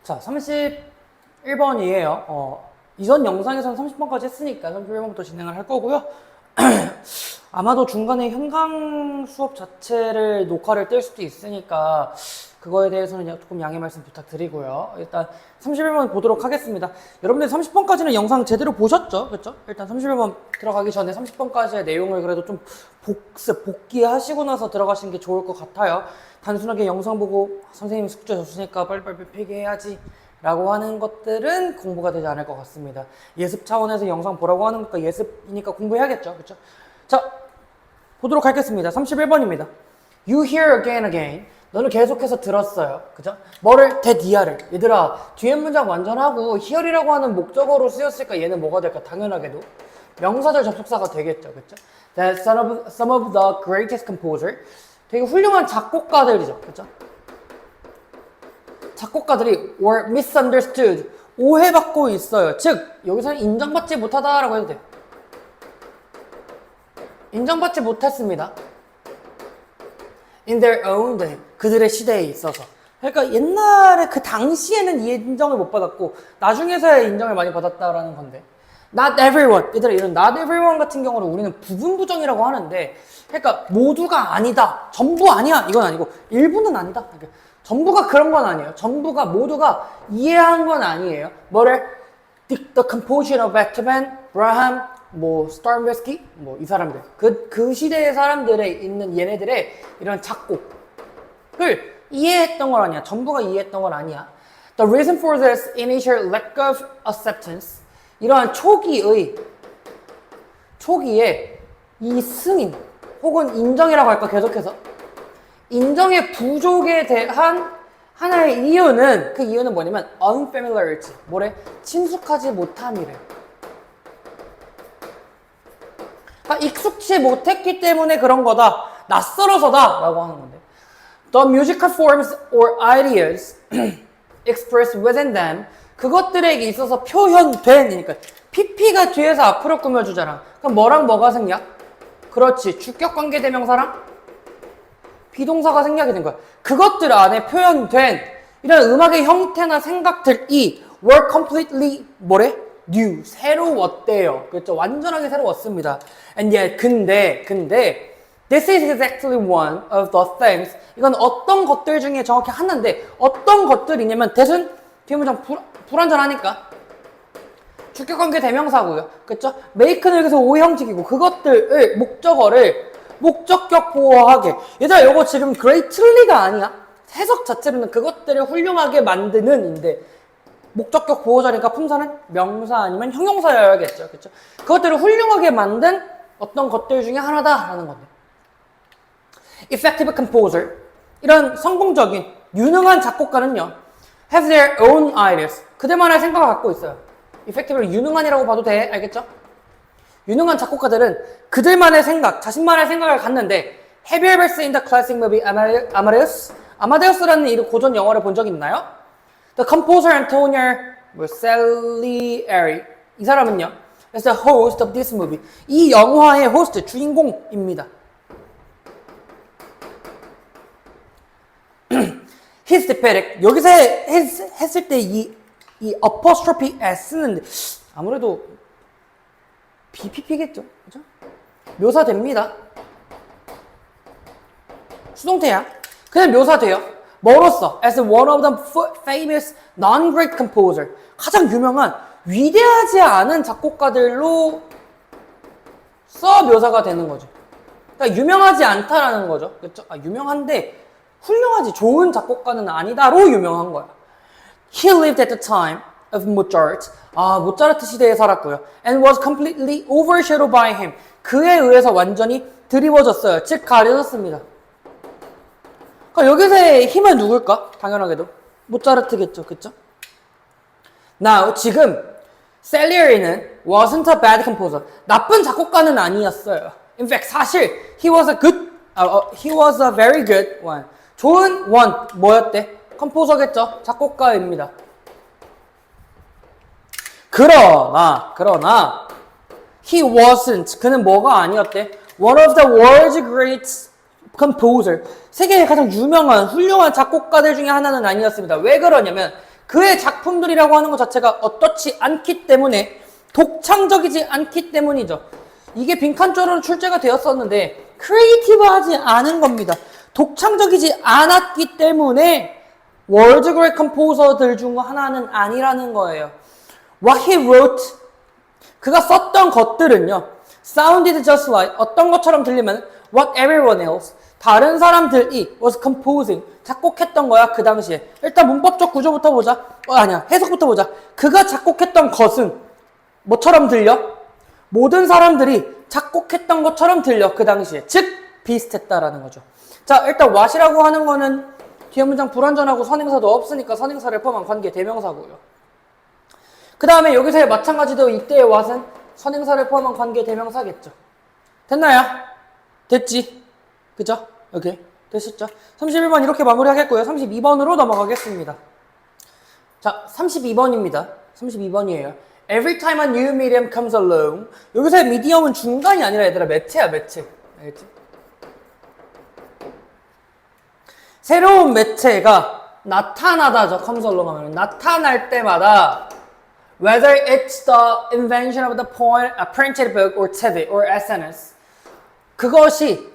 자, 31번이에요. 이전 영상에서는 30번까지 했으니까 31번부터 진행을 할 거고요. 아마도 중간에 현강 수업 자체를 녹화를 뗄 수도 있으니까 그거에 대해서는 조금 양해 말씀 부탁드리고요. 일단 31번 보도록 하겠습니다. 여러분들 30번까지는 영상 제대로 보셨죠? 그렇죠? 일단 31번 들어가기 전에 30번까지의 내용을 그래도 좀 복기하시고 나서 들어가시는 게 좋을 것 같아요. 단순하게 영상 보고 선생님 숙제 줬으니까 빨리빨리 필기해야지 라고 하는 것들은 공부가 되지 않을 것 같습니다. 예습 차원에서 영상 보라고 하는 거니까 예습이니까 공부해야겠죠. 그렇죠? 자, 보도록 하겠습니다. 31번입니다. You hear again again. 너는 계속해서 들었어요. 그죠? 뭐를? 대디아를. 얘들아, 뒤에 문장 완전하고 hear이라고 하는 목적어로 쓰였으니까 얘는 뭐가 될까? 당연하게도 명사절 접속사가 되겠죠. 그죠? That some of the greatest composer. 되게 훌륭한 작곡가들이죠. 그죠? 작곡가들이 were misunderstood. 오해받고 있어요. 즉, 여기서는 인정받지 못하다라고 해도 돼요. 인정받지 못했습니다. In their own day. 그들의 시대에 있어서. 그러니까 옛날에 그 당시에는 인정을 못 받았고 나중에서야 인정을 많이 받았다라는 건데 not everyone. 얘들아, 이런 not everyone 같은 경우는 우리는 부분부정이라고 하는데 그러니까 모두가 아니다. 전부 아니야. 이건 아니고 일부는 아니다. 그러니까 전부가 그런 건 아니에요. 전부가 모두가 이해한 건 아니에요. 뭐를? The composition of Beethoven, Brahms, 스타윈스키, 이 사람들. 그 시대의 사람들에 있는 얘네들의 이런 작곡을 이해했던 건 아니야. 전부가 이해했던 건 아니야. The reason for this initial lack of acceptance. 이러한 초기에 이 승인 혹은 인정이라고 할까 계속해서 인정의 부족에 대한 하나의 이유는 그 이유는 뭐냐면 unfamiliarity. 뭐래? 친숙하지 못함이래. 그러니까 익숙치 못했기 때문에 그런 거다. 낯설어서다 라고 하는 건데 The musical forms or ideas expressed within them 그것들에게 있어서 표현된 이니까 PP가 뒤에서 앞으로 꾸며주잖아. 그럼 뭐랑 뭐가 생략? 그렇지. 주격관계 대명사랑 비동사가 생략이 된 거야. 그것들 안에 표현된 이런 음악의 형태나 생각들이 were completely 뭐래? new. 새로웠대요. 그렇죠? 완전하게 새로웠습니다. And yet, 근데 this is exactly one of the things. 이건 어떤 것들 중에 정확히 하나인데 어떤 것들이냐면 대신 뒤에 문장 불완전하니까 주격관계 대명사고요. 그렇죠? make는 여기서 오형식이고 그것들을 목적어를 목적격 보호하게. 얘들아, 요거 지금 greatly가 아니야. 해석 자체로는 그것들을 훌륭하게 만드는인데 목적격 보호자니까 품사는 명사 아니면 형용사여야겠죠. 그렇죠? 그것들을 훌륭하게 만든 어떤 것들 중에 하나다라는 건데. Effective composer. 이런 성공적인 유능한 작곡가는요. have their own ideas. 그들만의 생각을 갖고 있어요. effective를 유능한이라고 봐도 돼. 알겠죠? 유능한 작곡가들은 그들만의 생각, 자신만의 생각을 갖는데 Have you ever seen the classic movie Amadeus? 아마데우스라는 이 고전 영화를 본 적 있나요? The composer Antonio Salieri 이 사람은요 is the host of this movie. 이 영화의 호스트, 주인공입니다. His pathetic 여기서 했을 때 이 apostrophe s는 아무래도 BPP겠죠? 그죠? 묘사됩니다. 수동태야. 그냥 묘사돼요. 뭐로써? As one of the famous non-great composer. 가장 유명한 위대하지 않은 작곡가들로 묘사가 되는 거죠. 그러니까 유명하지 않다라는 거죠. 그렇죠? 유명한데 훌륭하지 좋은 작곡가는 아니다로 유명한 거야. He lived at the time of Mozart. 모차르트 시대에 살았고요. And was completely overshadowed by him. 그에 의해서 완전히 드리워졌어요. 즉 가려졌습니다. 그러니까 여기서의 힘은 누굴까? 당연하게도 모차르트겠죠. 그쵸? Now, 지금 Salieri는 wasn't a bad composer. 나쁜 작곡가는 아니었어요. In fact, 사실 he was a very good one. 좋은 one 뭐였대? 컴포저겠죠? 작곡가입니다. 그러나 he wasn't 그는 뭐가 아니었대? One of the world's great composer 세계의 가장 유명한 훌륭한 작곡가들 중에 하나는 아니었습니다. 왜 그러냐면 그의 작품들이라고 하는 것 자체가 어떻지 않기 때문에 독창적이지 않기 때문이죠. 이게 빈칸조로는 출제가 되었었는데 크리에이티브하지 않은 겁니다. 독창적이지 않았기 때문에 월드 그레이트 컴포저들 중 하나는 아니라는 거예요. What he wrote, 그가 썼던 것들은요, sounded just like, 어떤 것처럼 들리면 what everyone else, 다른 사람들이 was composing, 작곡했던 거야 그 당시에. 일단 문법적 구조부터 보자. 아니야, 해석부터 보자. 그가 작곡했던 것은 뭐처럼 들려? 모든 사람들이 작곡했던 것처럼 들려 그 당시에. 즉 비슷했다라는 거죠. 자, 일단 what이라고 하는 거는 뒤에 문장 불완전하고 선행사도 없으니까 선행사를 포함한 관계 대명사고요. 그 다음에 여기서의 마찬가지도 이때의 what은 선행사를 포함한 관계 대명사겠죠. 됐나요? 됐지? 그죠? 오케이. 됐었죠? 31번 이렇게 마무리하겠고요. 32번으로 넘어가겠습니다. 자, 32번입니다. 32번이에요. Every time a new medium comes along. 여기서의 미디엄은 중간이 아니라 얘들아 매체야, 매체. 알겠지? 새로운 매체가 나타나다죠. comes along 하면 나타날 때마다 whether it's the invention of the point, a printed book or TV or SNS. 그것이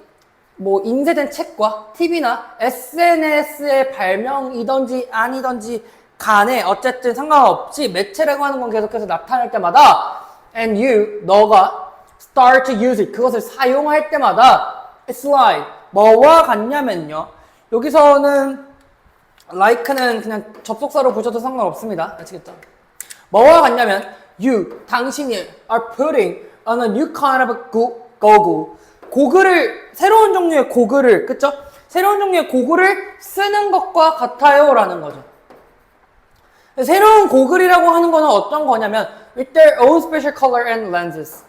뭐 인쇄된 책과 TV나 SNS의 발명이든지 아니든지 간에 어쨌든 상관없이 매체라고 하는 건 계속해서 나타날 때마다 and you, 너가 start to use it, 그것을 사용할 때마다 it's like, 뭐와 같냐면요. 여기서는 like는 그냥 접속사로 보셔도 상관없습니다. 아시겠죠? 뭐와 같냐면 you, 당신이 are putting on a new kind of goggle. 고글을, 새로운 종류의 고글을, 그쵸? 새로운 종류의 고글을 쓰는 것과 같아요 라는 거죠. 새로운 고글이라고 하는 거는 어떤 거냐면 with their own special color and lenses.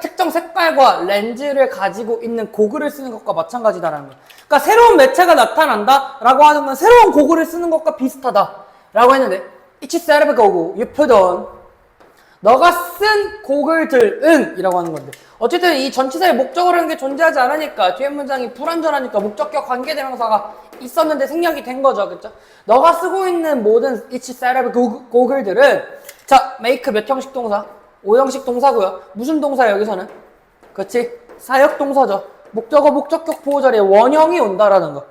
특정 색깔과 렌즈를 가지고 있는 고글을 쓰는 것과 마찬가지다라는 거예요. 그러니까 새로운 매체가 나타난다 라고 하는 건 새로운 고글을 쓰는 것과 비슷하다 라고 했는데 each set of goggle you put on, 너가 쓴 고글들은 이라고 하는 건데 어쨌든 이 전치사의 목적어라는 게 존재하지 않으니까 뒤에 문장이 불완전하니까 목적격 관계대명사가 있었는데 생략이 된 거죠. 그쵸? 너가 쓰고 있는 모든 each set of 고글들은 자, make 몇 형식 동사? 5형식 동사고요. 무슨 동사예요 여기서는? 그렇지? 사역 동사죠. 목적어 목적격 보호 자리에 원형이 온다라는 거.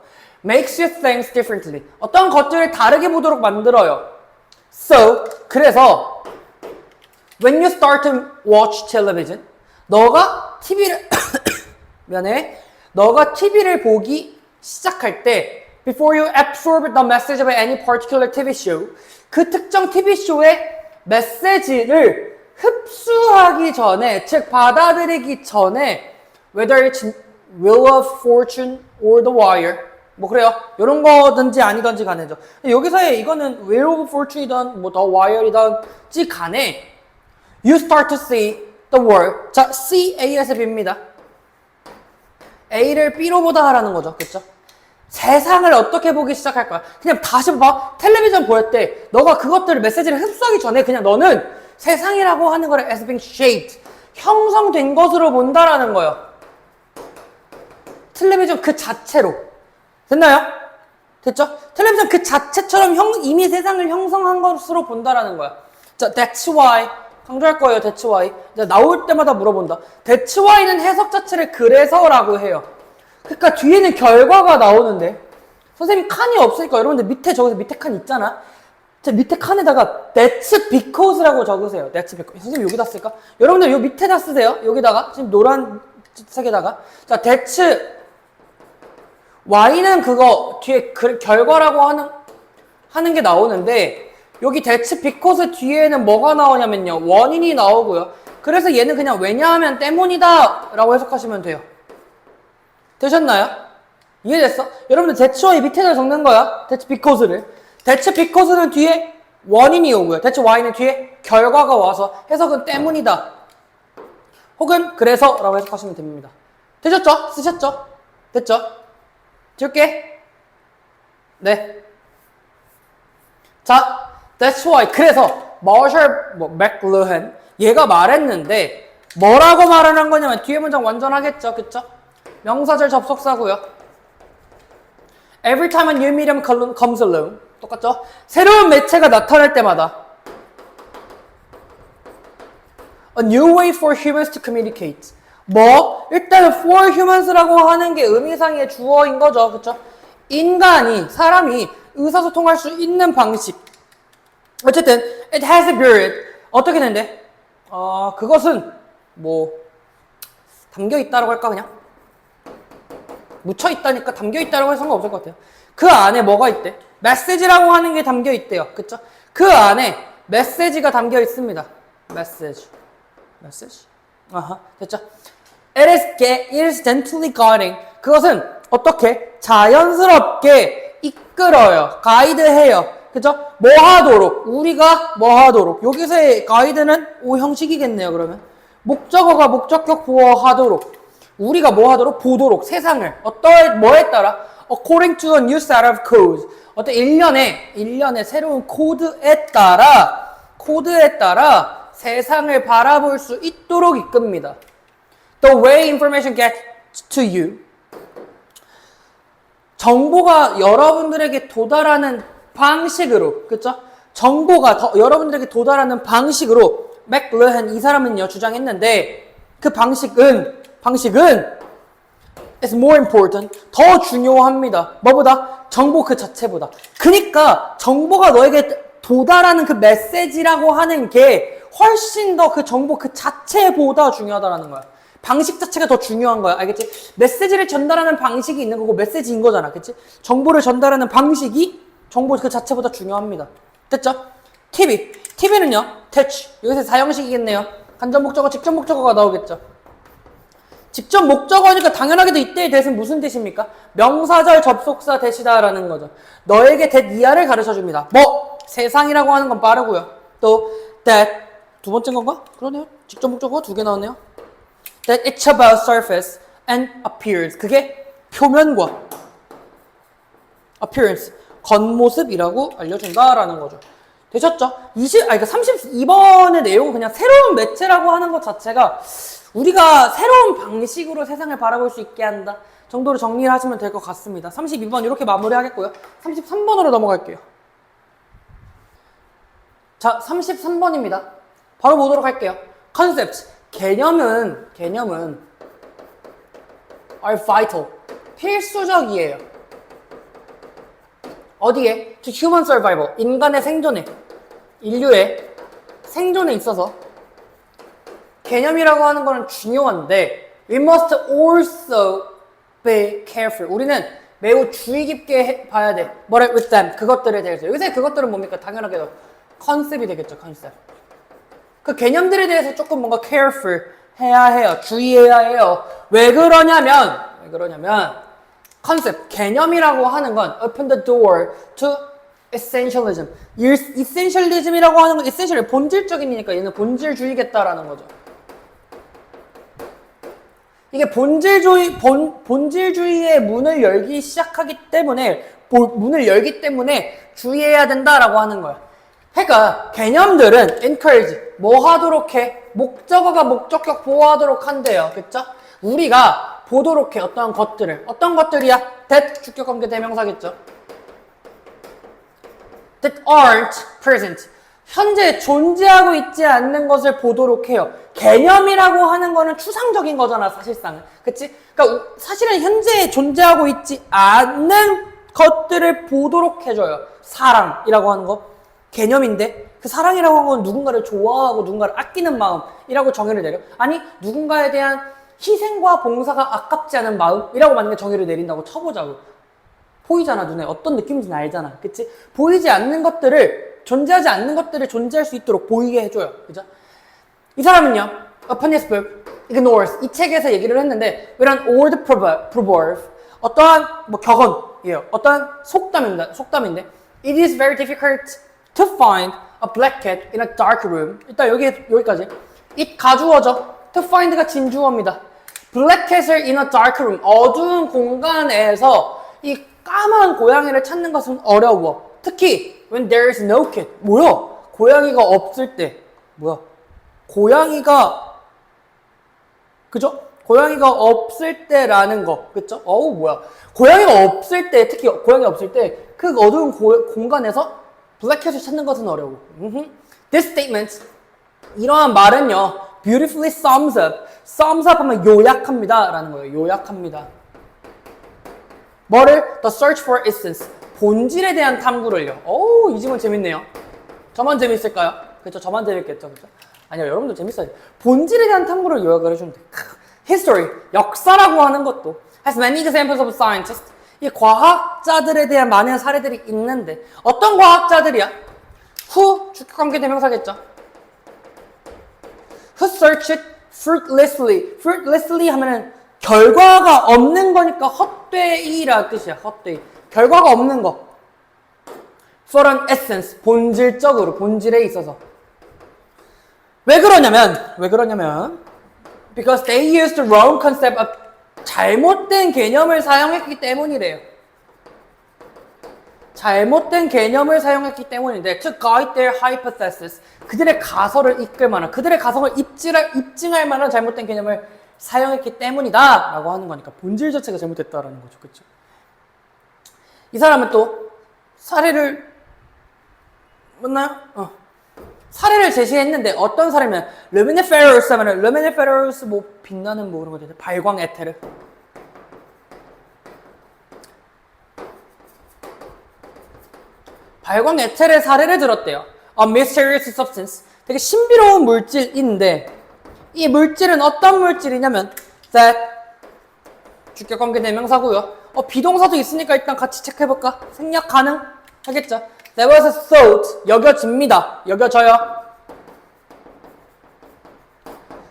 makes you think differently. 어떤 것들을 다르게 보도록 만들어요. So, 그래서 when you start to watch television, 너가 TV를 너가 TV를 보기 시작할 때 before you absorb the message of any particular TV show, 그 특정 TV 쇼의 메시지를 흡수하기 전에, 즉 받아들이기 전에 whether it's Wheel of Fortune or The Wire, 뭐 그래요. 이런 거든지 아니든지 간에죠. 여기서의 이거는 Wheel of Fortune이든 뭐 The Wire이든지 간에 you start to see the world. 자, C, A에서 B입니다. A를 B로 보다 하라는 거죠. 그쵸? 세상을 어떻게 보기 시작할 거야? 그냥 다시 봐. 텔레비전 보일 때 너가 그것들을 메시지를 흡수하기 전에 그냥 너는 세상이라고 하는 거를 as being shaped, 형성된 것으로 본다라는 거예요. 텔레비전 그 자체로. 됐나요? 됐죠? 텔레비전 그 자체처럼 이미 세상을 형성한 것으로 본다라는 거야. 자, that's why. 강조할 거예요, that's why. 이제 나올 때마다 물어본다. that's why는 해석 자체를 그래서라고 해요. 그러니까 뒤에는 결과가 나오는데 선생님 칸이 없으니까 여러분들 밑에 저기서 밑에 칸 있잖아. 제 밑에 칸에다가 that's because라고 적으세요. that's because. 선생님 여기다 쓸까? 여러분들 요 밑에다 쓰세요. 여기다가 지금 노란색에다가 자 that's y는 그거 뒤에 결과라고 하는 게 나오는데 여기 that's because 뒤에는 뭐가 나오냐면요. 원인이 나오고요. 그래서 얘는 그냥 왜냐하면 때문이다 라고 해석하시면 돼요. 되셨나요? 이해됐어? 여러분들 that's why 밑에다 적는 거야. that's because를. that's because는 뒤에 원인이 오고요. that's why는 뒤에 결과가 와서 해석은 때문이다. 혹은 그래서 라고 해석하시면 됩니다. 되셨죠? 쓰셨죠? 됐죠? 줄게. 네. 자, that's why. 그래서 마셜 맥루한 얘가 말했는데 뭐라고 말하는 거냐면 뒤에 문장 완전하겠죠, 그쵸? 명사절 접속사고요. Every time a new medium comes along. 똑같죠? 새로운 매체가 나타날 때마다 A new way for humans to communicate. 뭐? 일단은 for humans라고 하는 게 의미상의 주어인 거죠. 그쵸? 인간이, 사람이 의사소통할 수 있는 방식. 어쨌든 it has a period. 어떻게 되는데? 그것은 뭐 담겨있다라고 할까 그냥? 묻혀있다니까 담겨있다라고 해서 상관없을 것 같아요. 그 안에 뭐가 있대? 메시지라고 하는 게 담겨있대요. 그쵸? 그 안에 메시지가 담겨있습니다. 메시지. 아하, 됐죠? It is gently guiding. 그것은 어떻게? 자연스럽게 이끌어요. 가이드해요. 그죠? 뭐 하도록? 우리가 뭐 하도록? 여기서의 가이드는 O 형식이겠네요, 그러면. 목적어가 목적격 보어 하도록. 우리가 뭐 하도록? 보도록. 세상을. 뭐에 따라? According to a new set of codes. 어떤 일련의 새로운 코드에 따라 세상을 바라볼 수 있도록 이끕니다. The way information gets to you. 정보가 여러분들에게 도달하는 방식으로, 그쵸? 정보가 여러분들에게 도달하는 방식으로 맥루한 이 사람은요 주장했는데 그 방식은 is more important. 더 중요합니다. 뭐보다? 정보 그 자체보다. 그니까 정보가 너에게 도달하는 그 메시지라고 하는 게 훨씬 더 그 정보 그 자체보다 중요하다라는 거야. 방식 자체가 더 중요한 거야. 알겠지? 메시지를 전달하는 방식이 있는 거고 메시지인 거잖아. 그치? 정보를 전달하는 방식이 정보 그 자체보다 중요합니다. 됐죠? TV는요, touch. 여기서 사형식이겠네요. 간접 목적어, 직접 목적어가 나오겠죠. 직접 목적어니까 당연하게도 이때의 that은 무슨 뜻입니까? 명사절 접속사 that이다라는 거죠. 너에게 that 이하를 가르쳐 줍니다. 뭐? 세상이라고 하는 건 빠르고요. 또 that 두 번째 건가? 그러네요. 직접 목적어가 2개 나왔네요. That it's about surface and appearance. 그게 표면과 appearance, 겉모습이라고 알려준다라는 거죠. 되셨죠? 32번의 내용은 그냥 새로운 매체라고 하는 것 자체가 우리가 새로운 방식으로 세상을 바라볼 수 있게 한다 정도로 정리를 하시면 될 것 같습니다. 32번 이렇게 마무리하겠고요. 33번으로 넘어갈게요. 자, 33번입니다. 바로 보도록 할게요. concept. 개념은 are vital. 필수적이에요. 어디에? To human survival. 인간의 생존에, 인류의 생존에 있어서 개념이라고 하는 거는 중요한데 we must also be careful. 우리는 매우 주의 깊게 봐야 돼. 뭐래? with them. 그것들에 대해서. 요새 그것들은 뭡니까? 당연하게도 컨셉이 되겠죠. 컨셉. 그 개념들에 대해서 조금 뭔가 careful 해야 해요. 주의해야 해요. 왜 그러냐면 컨셉, 개념이라고 하는 건 open the door to essentialism. essentialism이라고 하는 건 essential, 본질적이니까 얘는 본질주의겠다라는 거죠. 이게 본질주의의 문을 열기 때문에 주의해야 된다라고 하는 거야. 그러니까 개념들은 encourage, 뭐 하도록 해? 목적어가 목적격 보호하도록 한대요. 그쵸? 우리가 보도록 해. 어떤 것들이야? that 주격관계 대명사겠죠. that aren't present. 현재 존재하고 있지 않는 것을 보도록 해요. 개념이라고 하는 거는 추상적인 거잖아, 사실상은. 그치? 그러니까 사실은 현재 존재하고 있지 않는 것들을 보도록 해줘요. 사랑이라고 하는 거. 개념인데 그 사랑이라고 하는 건 누군가를 좋아하고 누군가를 아끼는 마음이라고 정의를 내려. 아니, 누군가에 대한 희생과 봉사가 아깝지 않은 마음이라고 만약에 정의를 내린다고 쳐보자고. 보이잖아, 눈에. 어떤 느낌인지는 알잖아. 그치? 보이지 않는 것들을, 존재하지 않는 것들을 존재할 수 있도록 보이게 해줘요. 그죠? 이 사람은요, upon his book, ignores. 이 책에서 얘기를 했는데, 이런 old proverb, 어떠한, 격언이에요. 어떠한 속담인데, it is very difficult to find a black cat in a dark room. 일단 여기까지. it 가주어죠. to find가 진주어입니다. black cat을 in a dark room. 어두운 공간에서 이 까만 고양이를 찾는 것은 어려워. 특히 when there is no cat. 뭐야? 고양이가 없을 때. 고양이가 그죠? 고양이가 없을 때라는 거. 그쵸? 어우, 뭐야. 고양이가 없을 때, 특히 고양이 없을 때, 그 어두운 공간에서 블랙캣을 찾는 것은 어려워. This statement, 이러한 말은요, beautifully sums up. sums up 하면 요약합니다. 라는 거예요. 요약합니다. 뭐를? The search for essence. 본질에 대한 탐구를요. 오, 이 질문 재밌네요. 저만 재밌을까요? 그렇죠. 저만 재밌겠죠. 그렇죠? 아니요, 여러분도 재밌어요. 본질에 대한 탐구를 요약을 해주면 돼. History, 역사라고 하는 것도 has many examples of scientists. 이 과학자들에 대한 많은 사례들이 있는데 어떤 과학자들이야? Who, 주격관계 대명사겠죠. Who searched fruitlessly. fruitlessly 하면은 결과가 없는 거니까 헛되이라 뜻이야. 헛되이. 결과가 없는 거. For an essence. 본질적으로. 본질에 있어서. 왜 그러냐면 because they used the wrong concept of 잘못된 개념을 사용했기 때문이래요. 잘못된 개념을 사용했기 때문인데 to guide their hypothesis. 그들의 가설을 이끌 만한, 그들의 가설을 입증할 만한 잘못된 개념을 사용했기 때문이다 라고 하는 거니까 본질 자체가 잘못됐다라는 거죠. 그렇죠? 이 사람은 또 사례를 맞나요? 사례를 제시했는데 어떤 사례면 르미니페러스 하면은 르미니페러스 뭐 빛나는 뭐 그런 거죠. 발광 에테르. 발광 에테르의 사례를 들었대요. A mysterious substance. 되게 신비로운 물질인데 이 물질은 어떤 물질이냐면 that 주격관계 대명사고요. 비동사도 있으니까 일단 같이 체크해볼까? 생략 가능? 하겠죠. That was thought. 여겨집니다. 여겨져요.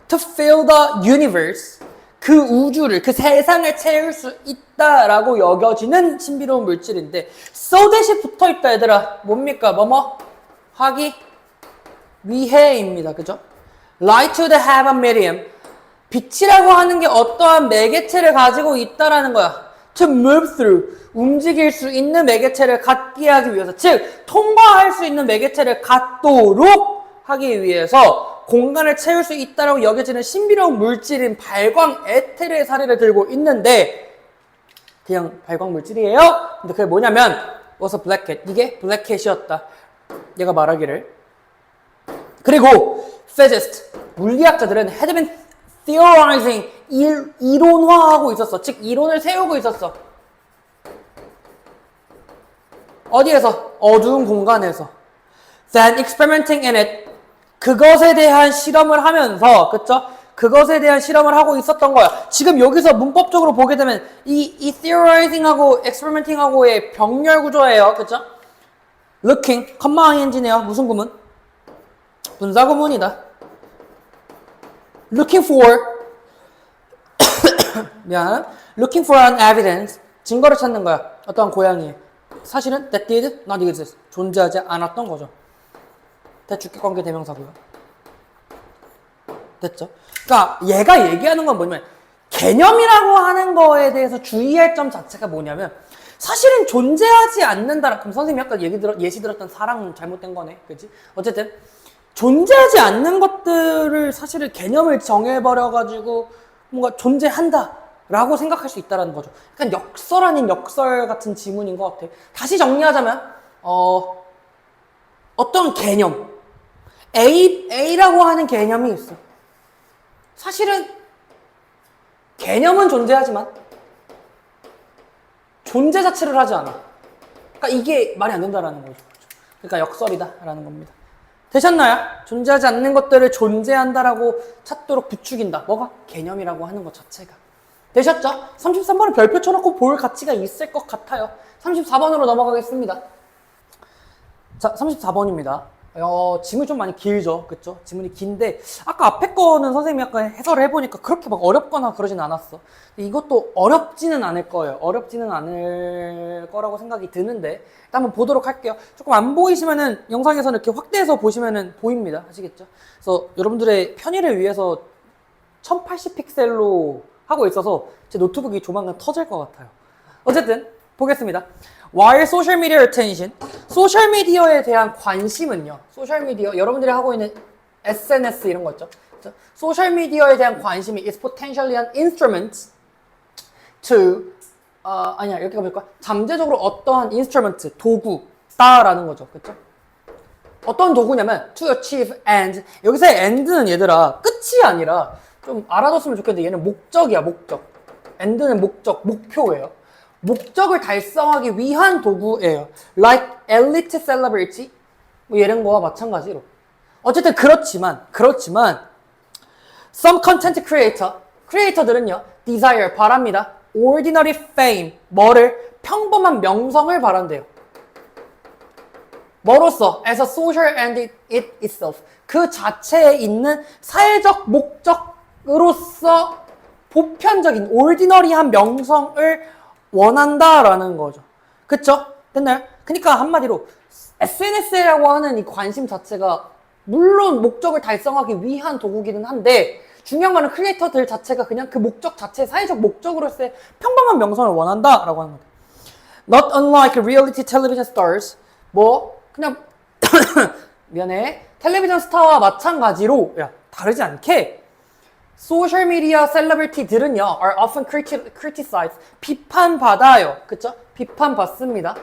To fill the universe. 그 우주를, 그 세상을 채울 수 있다라고 여겨지는 신비로운 물질인데 so 대신 붙어있다 얘들아. 뭡니까? 뭐뭐? 하기 위해입니다. 그죠? Light to the have a medium. 빛이라고 하는 게 어떠한 매개체를 가지고 있다라는 거야. To move through. 움직일 수 있는 매개체를 갖게 하기 위해서. 즉, 통과할 수 있는 매개체를 갖도록 하기 위해서 공간을 채울 수 있다라고 여겨지는 신비로운 물질인 발광 에테르의 사례를 들고 있는데 그냥 발광 물질이에요. 근데 그게 뭐냐면 was a black cat. 이게 블랙캣이었다. 얘가 말하기를. 그리고 physicists, 물리학자들은 had been theorizing, 이론화하고 있었어. 즉 이론을 세우고 있었어. 어디에서? 어두운 공간에서. Then experimenting in it. 그것에 대한 실험을 하면서, 그쵸? 그것에 대한 실험을 하고 있었던 거야. 지금 여기서 문법적으로 보게 되면 이 theorizing하고 experimenting하고의 병렬 구조예요. 그쵸? Looking, 컴마 ing이네요. 무슨 구문? 분사 구문이다. Looking for 미안. Looking for an evidence. 증거를 찾는 거야. 어떠한 고양이. 사실은 that did not exist. 존재하지 않았던 거죠. 대주격관계 대명사고요. 됐죠? 그러니까 얘가 얘기하는 건 뭐냐면 개념이라고 하는 거에 대해서 주의할 점 자체가 뭐냐면 사실은 존재하지 않는다. 그럼 선생님이 아까 예시 들었던 사랑은 잘못된 거네. 그치? 어쨌든 존재하지 않는 것들을 사실은 개념을 정해버려가지고 뭔가 존재한다 라고 생각할 수 있다는 거죠. 약간 역설 아닌 역설 같은 지문인 것 같아. 다시 정리하자면 어떤 개념 A라고 하는 개념이 있어. 사실은 개념은 존재하지만 존재 자체를 하지 않아. 그러니까 이게 말이 안 된다라는 거죠. 그러니까 역설이다라는 겁니다. 되셨나요? 존재하지 않는 것들을 존재한다라고 찾도록 부추긴다. 뭐가? 개념이라고 하는 것 자체가. 되셨죠? 33번은 별표 쳐놓고 볼 가치가 있을 것 같아요. 34번으로 넘어가겠습니다. 자, 34번입니다. 지문이 좀 많이 길죠? 그쵸? 지문이 긴데 아까 앞에 거는 선생님이 약간 해설을 해보니까 그렇게 막 어렵거나 그러진 않았어. 이것도 어렵지는 않을 거예요. 어렵지는 않을 거라고 생각이 드는데 일단 한번 보도록 할게요. 조금 안 보이시면은 영상에서는 이렇게 확대해서 보시면은 보입니다. 아시겠죠? 그래서 여러분들의 편의를 위해서 1080픽셀로 하고 있어서 제 노트북이 조만간 터질 것 같아요. 어쨌든 보겠습니다. Why social media attention? 소셜미디어에 대한 관심은요. 소셜미디어, 여러분들이 하고 있는 SNS 이런 거 있죠. 소셜미디어에 대한 관심이 is potentially an instrument to 아니야 이렇게 가볼까? 잠재적으로 어떠한 instrument, 도구다라는 거죠. 그쵸? 어떤 도구냐면 to achieve end. 여기서의 end는 얘들아 끝이 아니라 좀 알아뒀으면 좋겠는데 얘는 목적이야. 목적. end는 목적, 목표예요. 목적을 달성하기 위한 도구예요. Like elite celebrity 뭐 이런 거와 마찬가지로. 어쨌든 그렇지만 some content creator들은요 desire 바랍니다. ordinary fame 뭐를 평범한 명성을 바란대요. 뭐로써? as a social end it itself 그 자체에 있는 사회적 목적으로서 보편적인 ordinary한 명성을 원한다라는 거죠. 그쵸? 됐나요? 그러니까 한마디로 SNS라고 하는 이 관심 자체가 물론 목적을 달성하기 위한 도구기는 한데 중요한 거는 크리에이터들 자체가 그냥 그 목적 자체, 사회적 목적으로서의 평범한 명성을 원한다라고 하는 거죠. Not unlike reality television stars 뭐 그냥 미안해 텔레비전 스타와 마찬가지로 다르지 않게 소셜미디어 셀러브리티들은요 are often criticized 비판받아요. 그쵸? 비판받습니다.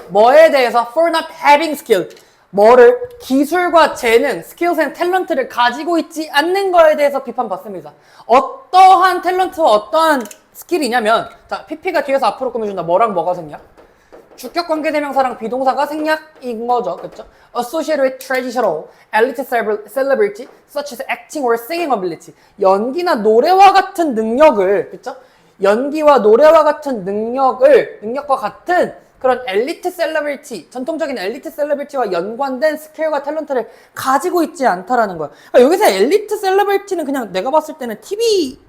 뭐에 대해서? for not having skill 뭐를? 기술과 재능, skills and talent를 가지고 있지 않는 거에 대해서 비판받습니다. 어떠한 탤런트와 어떠한 스킬이냐면 자, PP가 뒤에서 앞으로 꾸며준다. 뭐랑 뭐가 생략? 주격 관계대명사랑 비동사가 생략인 거죠. 그쵸? Associated with traditional elite celebrity such as acting or singing ability 연기나 노래와 같은 능력을 그쵸? 연기와 노래와 같은 능력과 같은 그런 엘리트 셀러브리티, 전통적인 엘리트 셀러브리티와 연관된 스킬과 탤런트를 가지고 있지 않다라는 거야. 그러니까 여기서 엘리트 셀러브리티는 그냥 내가 봤을 때는 TV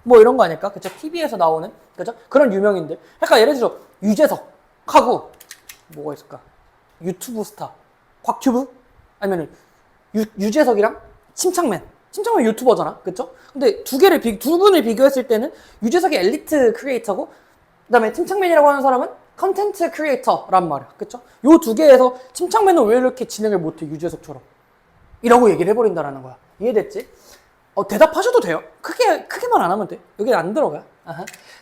뭐 이런 거 아닐까? 그쵸? TV에서 나오는 그죠? 그런 유명인들. 그러니까 예를 들어 유재석하고 뭐가 있을까? 유튜브 스타 곽튜브? 아니면은 유재석이랑 침착맨 유튜버잖아, 그쵸? 근데 두 분을 비교했을 때는 유재석이 엘리트 크리에이터고, 그 다음에 침착맨이라고 하는 사람은 컨텐츠 크리에이터란 말이야, 그쵸? 요 두 개에서 침착맨은 왜 이렇게 진행을 못해, 유재석처럼? 이라고 얘기를 해버린다라는 거야. 이해됐지? 대답하셔도 돼요. 크게만 안 하면 돼. 여기 안 들어가.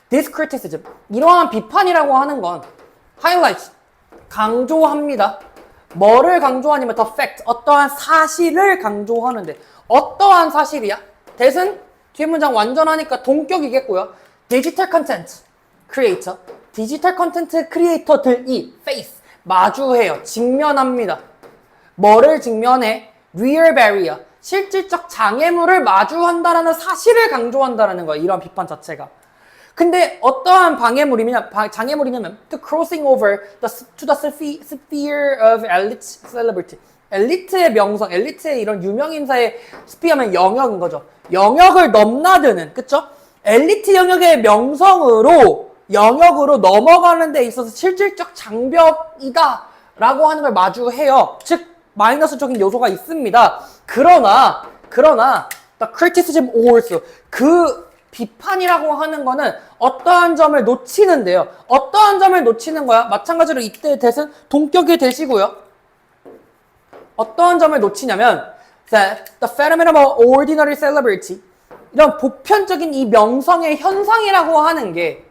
This criticism. 이러한 비판이라고 하는 건 highlights. 강조합니다. 뭐를 강조하냐면 the fact. 어떠한 사실을 강조하는데. 어떠한 사실이야? that은 뒤에 문장 완전하니까 동격이겠고요. 디지털 컨텐츠 크리에이터. 디지털 컨텐츠 크리에이터들이 face. 마주해요. 직면합니다. 뭐를 직면해? real barrier. 실질적 장애물을 마주한다라는 사실을 강조한다라는 거예요. 이런 비판 자체가. 근데 어떠한 장애물이냐면 to crossing over to the sphere of elite celebrity. 엘리트의 명성, 엘리트의 이런 유명인사의 스피어면 영역인 거죠. 영역을 넘나드는, 그쵸? 엘리트 영역의 영역으로 넘어가는 데 있어서 실질적 장벽이다 라고 하는 걸 마주해요. 즉 마이너스적인 요소가 있습니다. 그러나 the criticism also 그 비판이라고 하는 거는 어떠한 점을 놓치는데요. 어떠한 점을 놓치는 거야? 마찬가지로 이때 대신 동격이 되시고요. 어떠한 점을 놓치냐면 that the phenomenon of ordinary celebrity 이런 보편적인 이 명성의 현상이라고 하는 게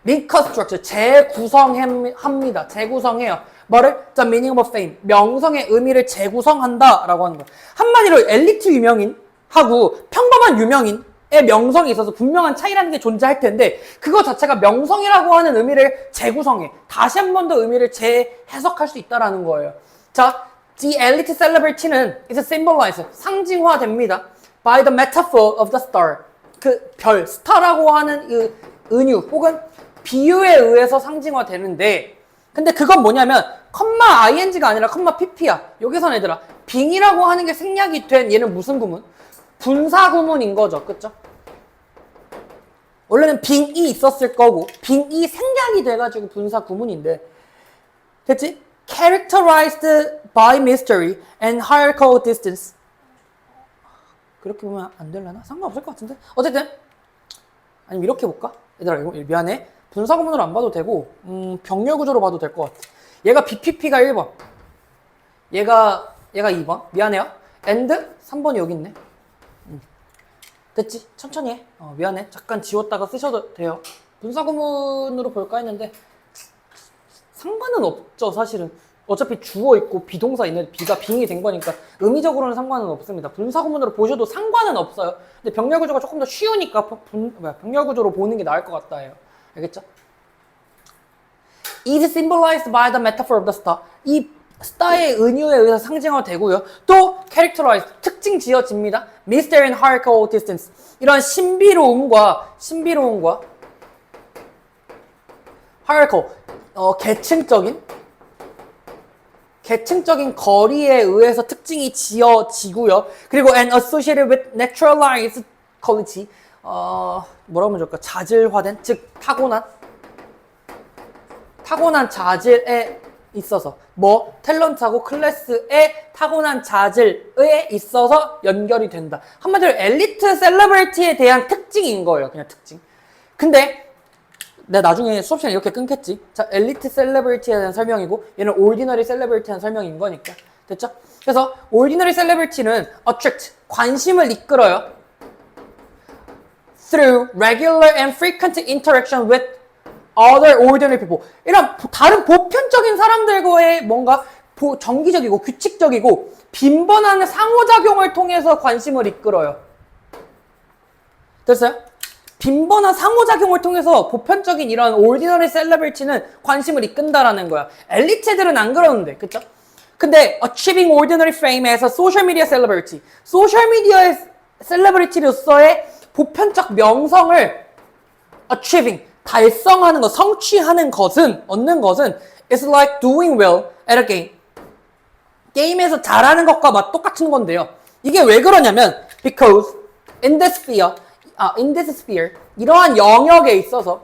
reconstruct 재구성합니다. 재구성해요. 뭐를? The meaning of fame. 명성의 의미를 재구성한다라고 하는 거. 한마디로 엘리트 유명인하고 평범한 유명인의 명성이 있어서 분명한 차이라는 게 존재할 텐데 그거 자체가 명성이라고 하는 의미를 재구성해. 다시 한 번 더 의미를 재해석할 수 있다라는 거예요. 자, the elite celebrity는 is symbolized. 상징화됩니다. by the metaphor of the star. 그 별, 스타라고 하는 그 은유 혹은 비유에 의해서 상징화되는데 근데 그건 뭐냐면 컴마 ing가 아니라 컴마 pp야. 여기서는 얘들아 빙이라고 하는 게 생략이 된 얘는 무슨 구문? 분사 구문인 거죠. 그쵸? 원래는 빙이 있었을 거고 빙이 생략이 돼가지고 분사 구문인데 됐지? Characterized by mystery and hierarchical distance. 그렇게 보면 안 되려나? 상관없을 것 같은데? 어쨌든 아니면 이렇게 볼까? 얘들아 이거 미안해. 분사 구문으로 안 봐도 되고 병렬 구조로 봐도 될 것 같아. 얘가 BPP가 1번 얘가 얘가 2번. 미안해요. and 3번이 여기 있네. 됐지? 천천히 해. 미안해. 잠깐 지웠다가 쓰셔도 돼요. 분사구문으로 볼까 했는데 상관은 없죠, 사실은. 어차피 주어 있고 비동사 있는데 B가 빙이 된 거니까 의미적으로는 상관은 없습니다. 분사구문으로 보셔도 상관은 없어요. 근데 병렬구조가 조금 더 쉬우니까 병렬구조로 보는 게 나을 것 같다 해요. 알겠죠? is symbolized by the metaphor of the star. 이 스타의 은유에 의해서 상징화되고요. 또 characterized, 특징 지어집니다. mystery and hierarchical distance. 이런 신비로움과 hierarchical, 계층적인 거리에 의해서 특징이 지어지고요. 그리고 and associated with naturalized quality. 뭐라고 하면 좋을까? 자질화된, 즉 타고난 자질에 있어서 탤런트하고 클래스의 타고난 자질에 있어서 연결이 된다. 한마디로 엘리트 셀러브리티에 대한 특징인 거예요. 그냥 특징. 근데 내가 나중에 수업 시간에 이렇게 끊겠지. 자, 엘리트 셀러브리티에 대한 설명이고 얘는 오디너리 셀러브리티에 대한 설명인 거니까. 됐죠? 그래서 오디너리 셀러브리티는 attract, 관심을 이끌어요. through regular and frequent interaction with other ordinary people. 이런 다른 보편적인 사람들과의 뭔가 정기적이고 규칙적이고 빈번한 상호작용을 통해서 관심을 이끌어요. 됐어요? 빈번한 상호작용을 통해서 보편적인 이런 ordinary celebrity는 관심을 이끈다라는 거야. 엘리트들은 안 그러는데, 그쵸? 근데 achieving ordinary fame에서 social media celebrity, 소셜미디어의 셀레브리티로서의 보편적 명성을 achieving, 달성하는 것, 성취하는 것은, 얻는 것은 it's like doing well at a game. 게임에서 잘하는 것과 똑같은 건데요. 이게 왜 그러냐면 because in this sphere, 이러한 영역에 있어서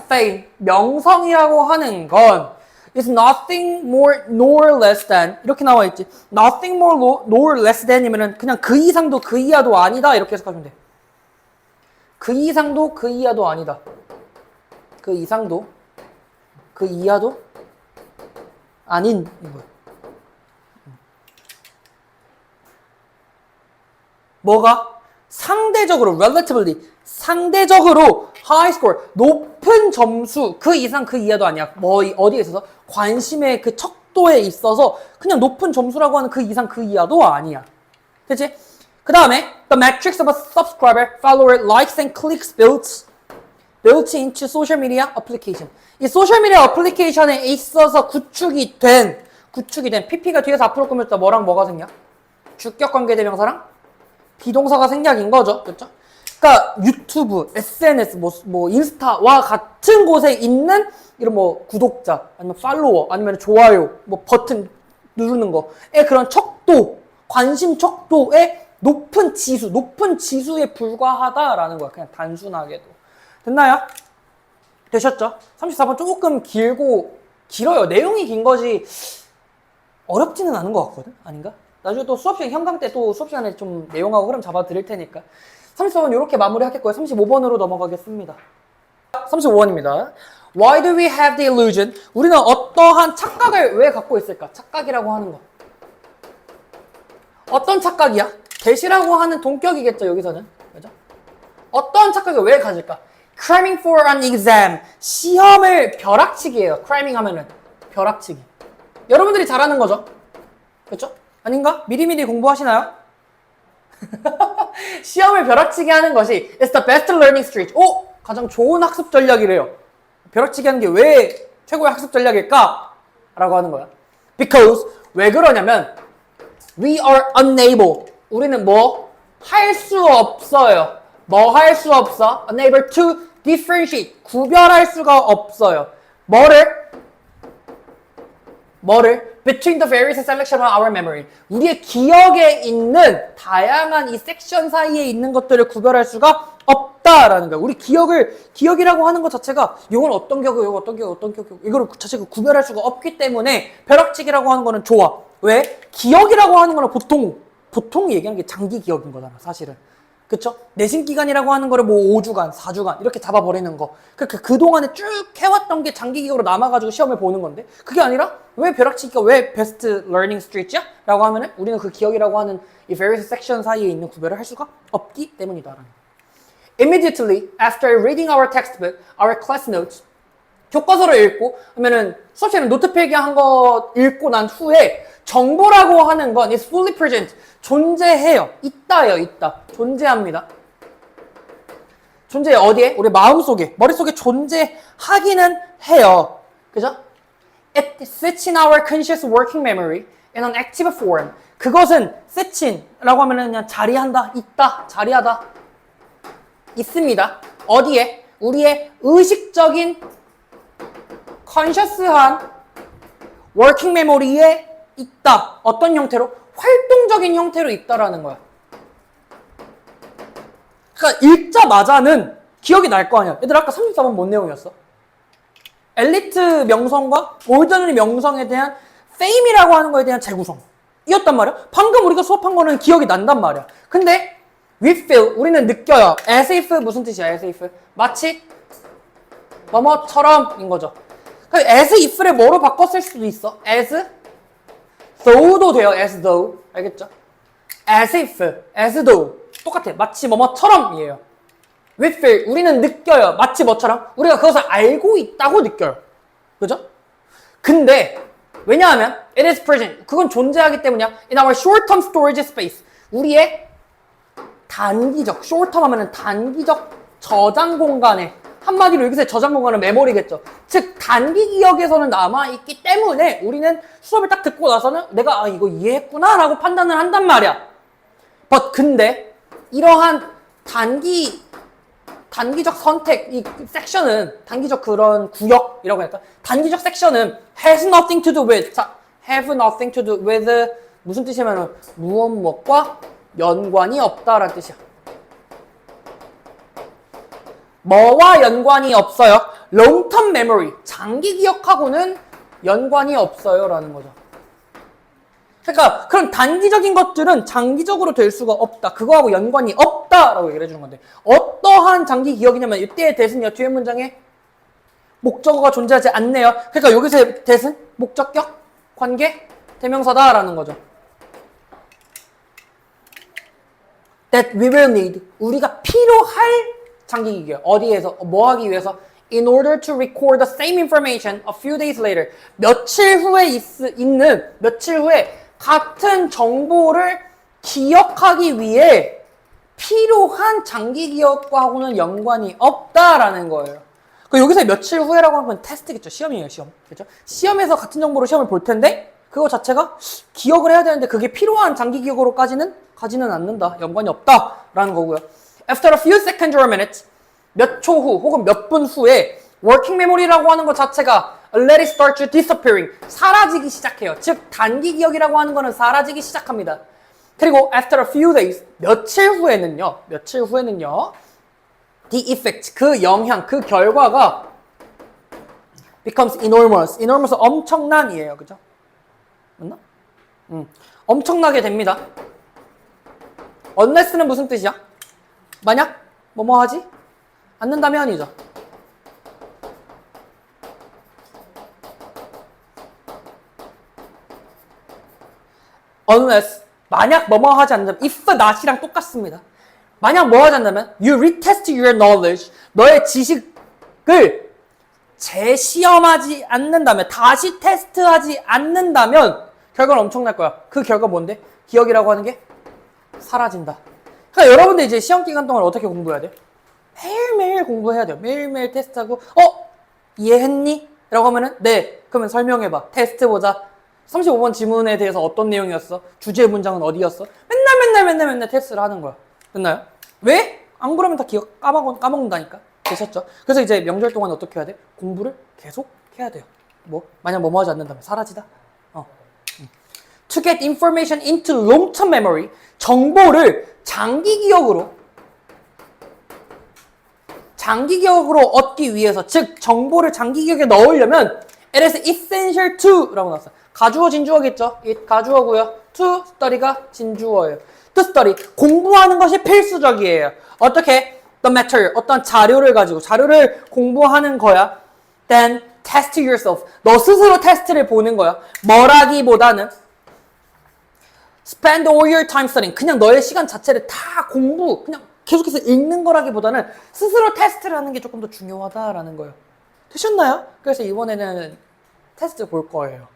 fame, 명성이라고 하는 건 is nothing more nor less than, 이렇게 나와 있지. nothing more nor less than이면은 그냥 그 이상도 그 이하도 아니다, 이렇게 해석하면 돼. 그 이상도 그 이하도 아니다. 그 이상도 그 이하도 아닌 거야. 뭐가? 상대적으로 high score, 높은 점수, 그 이상 그 이하도 아니야. 뭐 어디에 있어서? 관심의 그 척도에 있어서 그냥 높은 점수라고 하는 그 이상 그 이하도 아니야. 그치? 그 다음에 the metrics of a subscriber, follower, likes and clicks built into social media application. 이 소셜미디어 어플리케이션에 있어서 구축이 된 PP가 뒤에서 앞으로 꾸몄다. 뭐랑 뭐가 생략? 주격관계대명사랑 비동사가 생략인 거죠. 그렇죠? 그러니까 유튜브, SNS, 뭐 인스타와 같은 곳에 있는 이런 뭐 구독자, 아니면 팔로워, 아니면 좋아요, 뭐 버튼 누르는 거에 그런 척도, 관심 척도의 높은 지수에 불과하다라는 거야. 그냥 단순하게도. 됐나요? 되셨죠? 34번 조금 길어요. 내용이 긴 거지 어렵지는 않은 것 같거든? 아닌가? 나중에 또 현강 때 또 수업 시간에 좀 내용하고 흐름 잡아 드릴 테니까. 34번 이렇게 마무리 하겠고요. 35번으로 넘어가겠습니다. 35번입니다. Why do we have the illusion? 우리는 어떠한 착각을 왜 갖고 있을까? 착각이라고 하는 거. 어떤 착각이야? get이라고 하는 동격이겠죠, 여기서는. 그죠? 어떤 착각을 왜 가질까? Cramming for an exam. 시험을 벼락치기예요. cramming 하면은 벼락치기. 여러분들이 잘하는 거죠? 그렇죠? 아닌가? 미리미리 공부하시나요? 시험을 벼락치기 하는 것이 It's the best learning strategy. 가장 좋은 학습 전략이래요. 벼락치기 하는 게 왜 최고의 학습 전략일까? 라고 하는 거야. Because 왜 그러냐면 We are unable. 우리는 할 수 없어요. 할 수 없어? Unable to differentiate. 구별할 수가 없어요. 뭐를? Between the various selection of our memory. 우리의 기억에 있는 다양한 이 섹션 사이에 있는 것들을 구별할 수가 없다라는 거야. 우리 기억이라고 하는 것 자체가 이건 어떤 기억이고 어떤 기억, 이거를 자체가 구별할 수가 없기 때문에 벼락치기라고 하는 거는 좋아. 왜? 기억이라고 하는 거는 보통 얘기하는 게 장기 기억인 거잖아, 사실은. 그쵸? 내신 기간이라고 하는 거를 뭐 5주간, 4주간 이렇게 잡아버리는 거. 그동안에 쭉 해왔던 게 장기 기억으로 남아가지고 시험을 보는 건데 그게 아니라 왜 벼락치기가 왜 베스트 러닝 스트리트야? 라고 하면은 우리는 그 기억이라고 하는 이 various section 사이에 있는 구별을 할 수가 없기 때문이다라는 거. Immediately after reading our textbook, our class notes, 교과서를 읽고 하면은 수업시간에 노트 필기한 거 읽고 난 후에 정보라고 하는 건 is fully present. 존재해요. 있다요, 있다. 존재합니다. 존재해요. 어디에? 우리 마음속에, 머릿속에 존재하기는 해요. 그죠? It sits in our conscious working memory in an active form. 그것은 sits in라고 하면은 그냥 자리한다, 있다, 자리하다. 있습니다. 어디에? 우리의 의식적인 conscious한 working memory에 있다. 어떤 형태로? 활동적인 형태로 있다라는 거야. 그러니까 읽자마자는 기억이 날 거 아니야. 얘들 아까 34번 뭔 내용이었어? 엘리트 명성과 올드너리 명성에 대한 fame이라고 하는 거에 대한 재구성 이었단 말이야. 방금 우리가 수업한 거는 기억이 난단 말이야. 근데 we feel, 우리는 느껴요. as if 무슨 뜻이야? as if 마치 뭐뭐처럼인 거죠. 그러니까 as if를 뭐로 바꿨을 수도 있어. as though도 돼요. as though. 알겠죠? as if, as though. 똑같아. 마치 뭐뭐처럼이에요. we feel. 우리는 느껴요. 마치 뭐처럼. 우리가 그것을 알고 있다고 느껴요. 그죠? 근데 왜냐하면 it is present. 그건 존재하기 때문이야. in our short-term storage space. 우리의 단기적, short-term 하면은 단기적 저장 공간에 한마디로 여기서 저장 공간은 메모리겠죠. 즉 단기 기억에서는 남아있기 때문에 우리는 수업을 딱 듣고 나서는 내가 이거 이해했구나 라고 판단을 한단 말이야. but 근데 이러한 단기적 선택, 이 섹션은 단기적 그런 구역이라고 할까? 단기적 섹션은 has nothing to do with, 자, have nothing to do with 무슨 뜻이냐면 무엇과 연관이 없다라는 뜻이야. 뭐와 연관이 없어요? long-term memory, 장기 기억하고는 연관이 없어요 라는 거죠. 그러니까 그런 단기적인 것들은 장기적으로 될 수가 없다. 그거하고 연관이 없다라고 얘기를 해주는 건데 어떠한 장기 기억이냐면 이때의 대신요 뒤에 문장에 목적어가 존재하지 않네요. 그러니까 여기서의 대신 목적격, 관계, 대명사다라는 거죠. That we will need, 우리가 필요할 장기 기억. 어디에서? 뭐 하기 위해서? In order to record the same information a few days later. 며칠 후에 며칠 후에 같은 정보를 기억하기 위해 필요한 장기 기억과는 연관이 없다라는 거예요. 여기서 며칠 후에라고 하는 건 테스트겠죠. 시험이에요, 시험. 그렇죠? 시험에서 같은 정보로 시험을 볼 텐데 그거 자체가 기억을 해야 되는데 그게 필요한 장기 기억으로까지는 가지는 않는다. 연관이 없다라는 거고요. After a few seconds or minutes, 몇 초 후 혹은 몇 분 후에 working memory라고 하는 것 자체가 let it start to disappearing, 사라지기 시작해요. 즉 단기 기억이라고 하는 거는 사라지기 시작합니다. 그리고 after a few days, 며칠 후에는요, the effect, 그 영향, 그 결과가 becomes enormous, enormous 엄청난이에요. 그죠? 맞나? 엄청나게 됩니다. unless는 무슨 뜻이야? 만약 뭐뭐 하지 않는다면이죠. unless 만약 뭐뭐 하지 않는다면 if not이랑 똑같습니다. 만약 뭐 하지 않는다면 you retest your knowledge, 너의 지식을 재시험하지 않는다면, 다시 테스트하지 않는다면 결과는 엄청날 거야. 그 결과 뭔데? 기억이라고 하는 게 사라진다. 그러니까 여러분들 이제 시험 기간 동안 어떻게 공부해야 돼? 매일매일 공부해야 돼요. 매일매일 테스트하고 이해했니? 라고 하면은 네. 그러면 설명해봐. 테스트 보자. 35번 지문에 대해서 어떤 내용이었어? 주제 문장은 어디였어? 맨날 테스트를 하는 거야. 됐나요? 왜? 안 그러면 다 기억 까먹는다니까. 되셨죠? 그래서 이제 명절 동안 어떻게 해야 돼? 공부를 계속 해야 돼요. 만약 뭐뭐 하지 않는다면 사라지다? To get information into long-term memory, 정보를 장기 기억으로 얻기 위해서, 즉 정보를 장기 기억에 넣으려면 it is essential to 라고 나왔어요. 가주어 진주어겠죠? it 가주어고요. to study가 진주어예요. to study. 공부하는 것이 필수적이에요. 어떻게? The material. 어떤 자료를 가지고 자료를 공부하는 거야. Then test yourself. 너 스스로 테스트를 보는 거야. 뭐라기보다는 spend all your time studying. 그냥 너의 시간 자체를 다 공부, 그냥 계속해서 읽는 거라기보다는 스스로 테스트를 하는 게 조금 더 중요하다라는 거예요. 되셨나요? 그래서 이번에는 테스트 볼 거예요.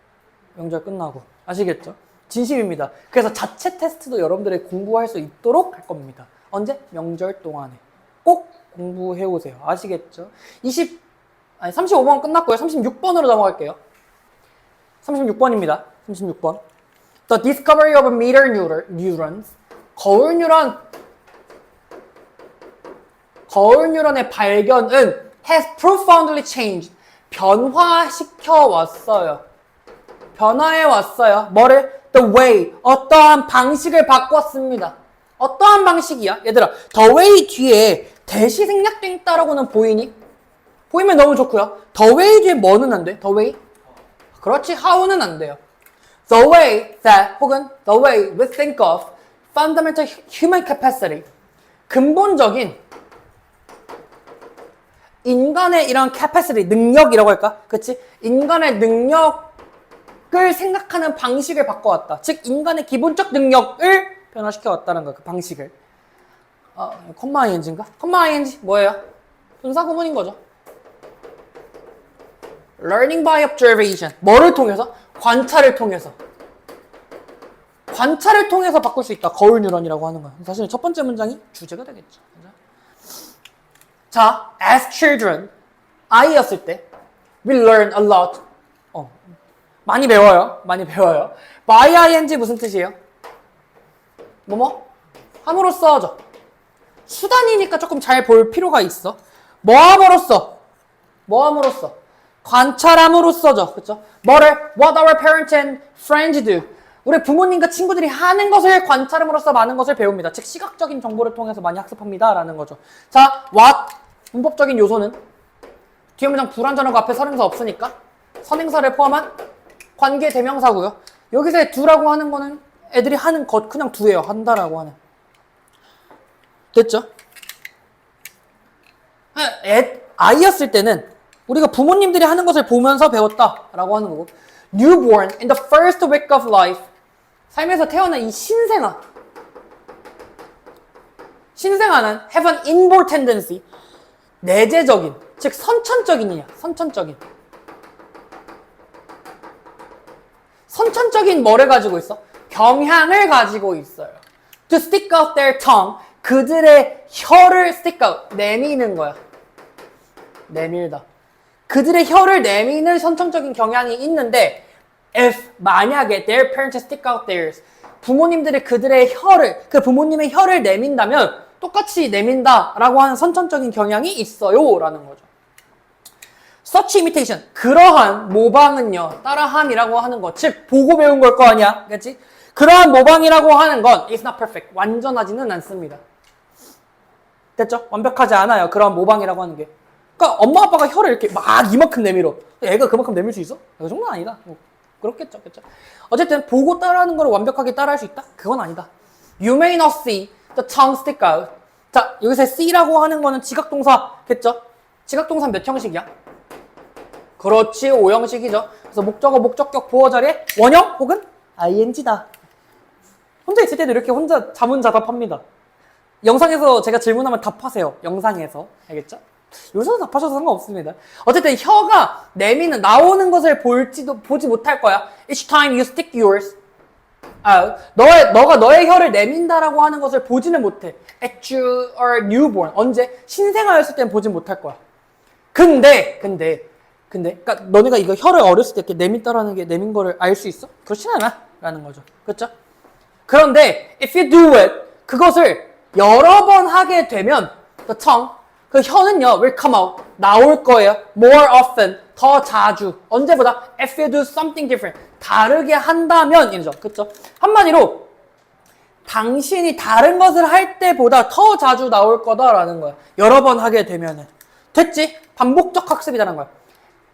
명절 끝나고. 아시겠죠? 진심입니다. 그래서 자체 테스트도 여러분들이 공부할 수 있도록 할 겁니다. 언제? 명절 동안에. 꼭 공부해 오세요. 아시겠죠? 35번 끝났고요. 36번으로 넘어갈게요. 36번입니다. 36번. The discovery of mirror neurons. 거울 뉴런의 발견은 has profoundly changed. 변화시켜 왔어요. 변화해 왔어요. 뭐를? The way. 어떠한 방식을 바꿨습니다. 어떠한 방식이야? 얘들아, the way 뒤에 대시 생략돼 있다라고는 보이니? 보이면 너무 좋고요. The way 뒤에 뭐는 안 돼? The way? 그렇지, how는 안 돼요. The way that, 혹은 the way we think of fundamental human capacity. 근본적인 인간의 이런 capacity, 능력이라고 할까? 그치? 인간의 능력을 생각하는 방식을 바꿔왔다. 즉, 인간의 기본적 능력을 변화시켜왔다는 거야, 그 방식을. 컴마 ing인가? 컴마 ing 뭐예요? 분사 구문인 거죠. Learning by observation. 뭐를 통해서? 관찰을 통해서. 관찰을 통해서 바꿀 수 있다. 거울 뉴런이라고 하는 거야. 사실 첫 번째 문장이 주제가 되겠죠. 자, as children, 아이였을 때, we learn a lot. 많이 배워요. 많이 배워요. by ing 무슨 뜻이에요? 뭐뭐? 함으로써죠. 수단이니까 조금 잘 볼 필요가 있어. 뭐함으로써? 뭐함으로써? 관찰함으로써죠. 그쵸? 뭐를? What our parents and friends do. 우리 부모님과 친구들이 하는 것을 관찰함으로써 많은 것을 배웁니다. 즉, 시각적인 정보를 통해서 많이 학습합니다. 라는 거죠. 자, what? 문법적인 요소는? 뒤에 문장 불완전하고 앞에 선행사 없으니까 선행사를 포함한 관계 대명사고요. 여기서의 do라고 하는 거는 애들이 하는 것, 그냥 do예요. 한다라고 하는. 됐죠? 아이였을 때는 우리가 부모님들이 하는 것을 보면서 배웠다라고 하는 거고, newborn in the first week of life. 삶에서 태어난 이 신생아는 have an inborn tendency. 내재적인, 즉 선천적인이냐, 선천적인 뭐를 가지고 있어? 경향을 가지고 있어요. To stick out their tongue. 그들의 혀를 stick out, 내미는 거야. 내밀다. 그들의 혀를 내미는 선천적인 경향이 있는데, if 만약에 their parents stick out theirs, 부모님들이 그들의 혀를, 그 부모님의 혀를 내민다면 똑같이 내민다라고 하는 선천적인 경향이 있어요 라는 거죠. Such imitation, 그러한 모방은요, 따라함이라고 하는 것, 즉 보고 배운 걸 거 아니야, 그렇지? 그러한 모방이라고 하는 건 is not perfect, 완전하지는 않습니다. 됐죠? 완벽하지 않아요, 그러한 모방이라고 하는 게. 그러니까 엄마 아빠가 혀를 이렇게 막 이만큼 내밀어. 애가 그만큼 내밀 수 있어? 그 정도는 아니다. 그렇겠죠, 그렇죠? 어쨌든 보고 따라하는 걸 완벽하게 따라할 수 있다? 그건 아니다. You may not see the tongue stick out. 자, 여기서 see라고 하는 거는 지각동사겠죠? 지각동사 몇 형식이야? 그렇지, 5형식이죠. 그래서 목적어, 목적격, 보어 자리에 원형 혹은 ing다. 혼자 있을 때도 이렇게 혼자 자문자답합니다. 영상에서 제가 질문하면 답하세요. 영상에서. 알겠죠? 여기서도 답하셔도 상관없습니다. 어쨌든 혀가 내미는, 나오는 것을 보지 못할 거야. Each time you stick yours out. 너가 너의 혀를 내민다라고 하는 것을 보지는 못해. At you are newborn. 언제? 신생아였을 땐 보지 못할 거야. 근데, 그러니까 너네가 이거 혀를 어렸을 때 이렇게 내민다라는 게 내민 거를 알 수 있어? 그렇진 않아. 라는 거죠. 그렇죠? 그런데, if you do it, 그것을 여러 번 하게 되면, the tongue, 그 혀는요, will come out, 나올 거예요. more often, 더 자주. 언제보다? if you do something different, 다르게 한다면, 이죠. 그쵸? 한마디로, 당신이 다른 것을 할 때보다 더 자주 나올 거다라는 거야. 여러 번 하게 되면은. 됐지? 반복적 학습이라는 거야.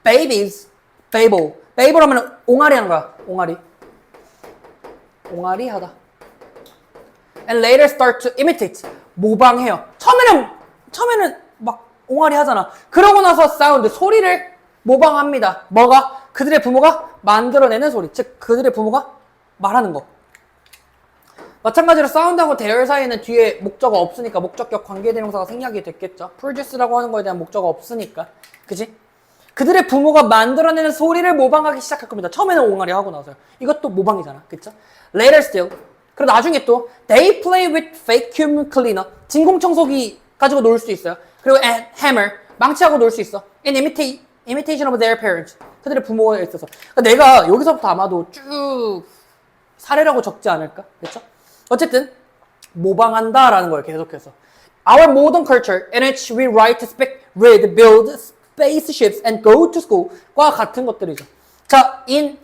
babies, babble. babble 하면 옹알이 하는 거야. 옹알이 하다. and later start to imitate. 모방해요. 처음에는 막 옹알이 하잖아. 그러고 나서 사운드, 소리를 모방합니다. 뭐가? 그들의 부모가 만들어내는 소리. 즉, 그들의 부모가 말하는 거. 마찬가지로 사운드하고 대열 사이에는 뒤에 목적어 없으니까 목적격 관계대명사가 생략이 됐겠죠. produce라고 하는 거에 대한 목적어 없으니까. 그지? 그들의 부모가 만들어내는 소리를 모방하기 시작할 겁니다. 처음에는 옹알이 하고 나서요. 이것도 모방이잖아. 그쵸? Later still. 그리고 나중에 또 they play with fake vacuum cleaner. 진공청소기 가지고 놀 수 있어요. 그리고 and hammer. 망치하고 놀 수 있어. in imitation of their parents. 그들의 부모가 있어서. 그러니까 내가 여기서부터 아마도 쭉 사례라고 적지 않을까? 그렇죠? 어쨌든 모방한다라는 거예요. 계속해서. Our modern culture in which we write, speak, read, build spaceships and go to school과 같은 것들이죠. 자, in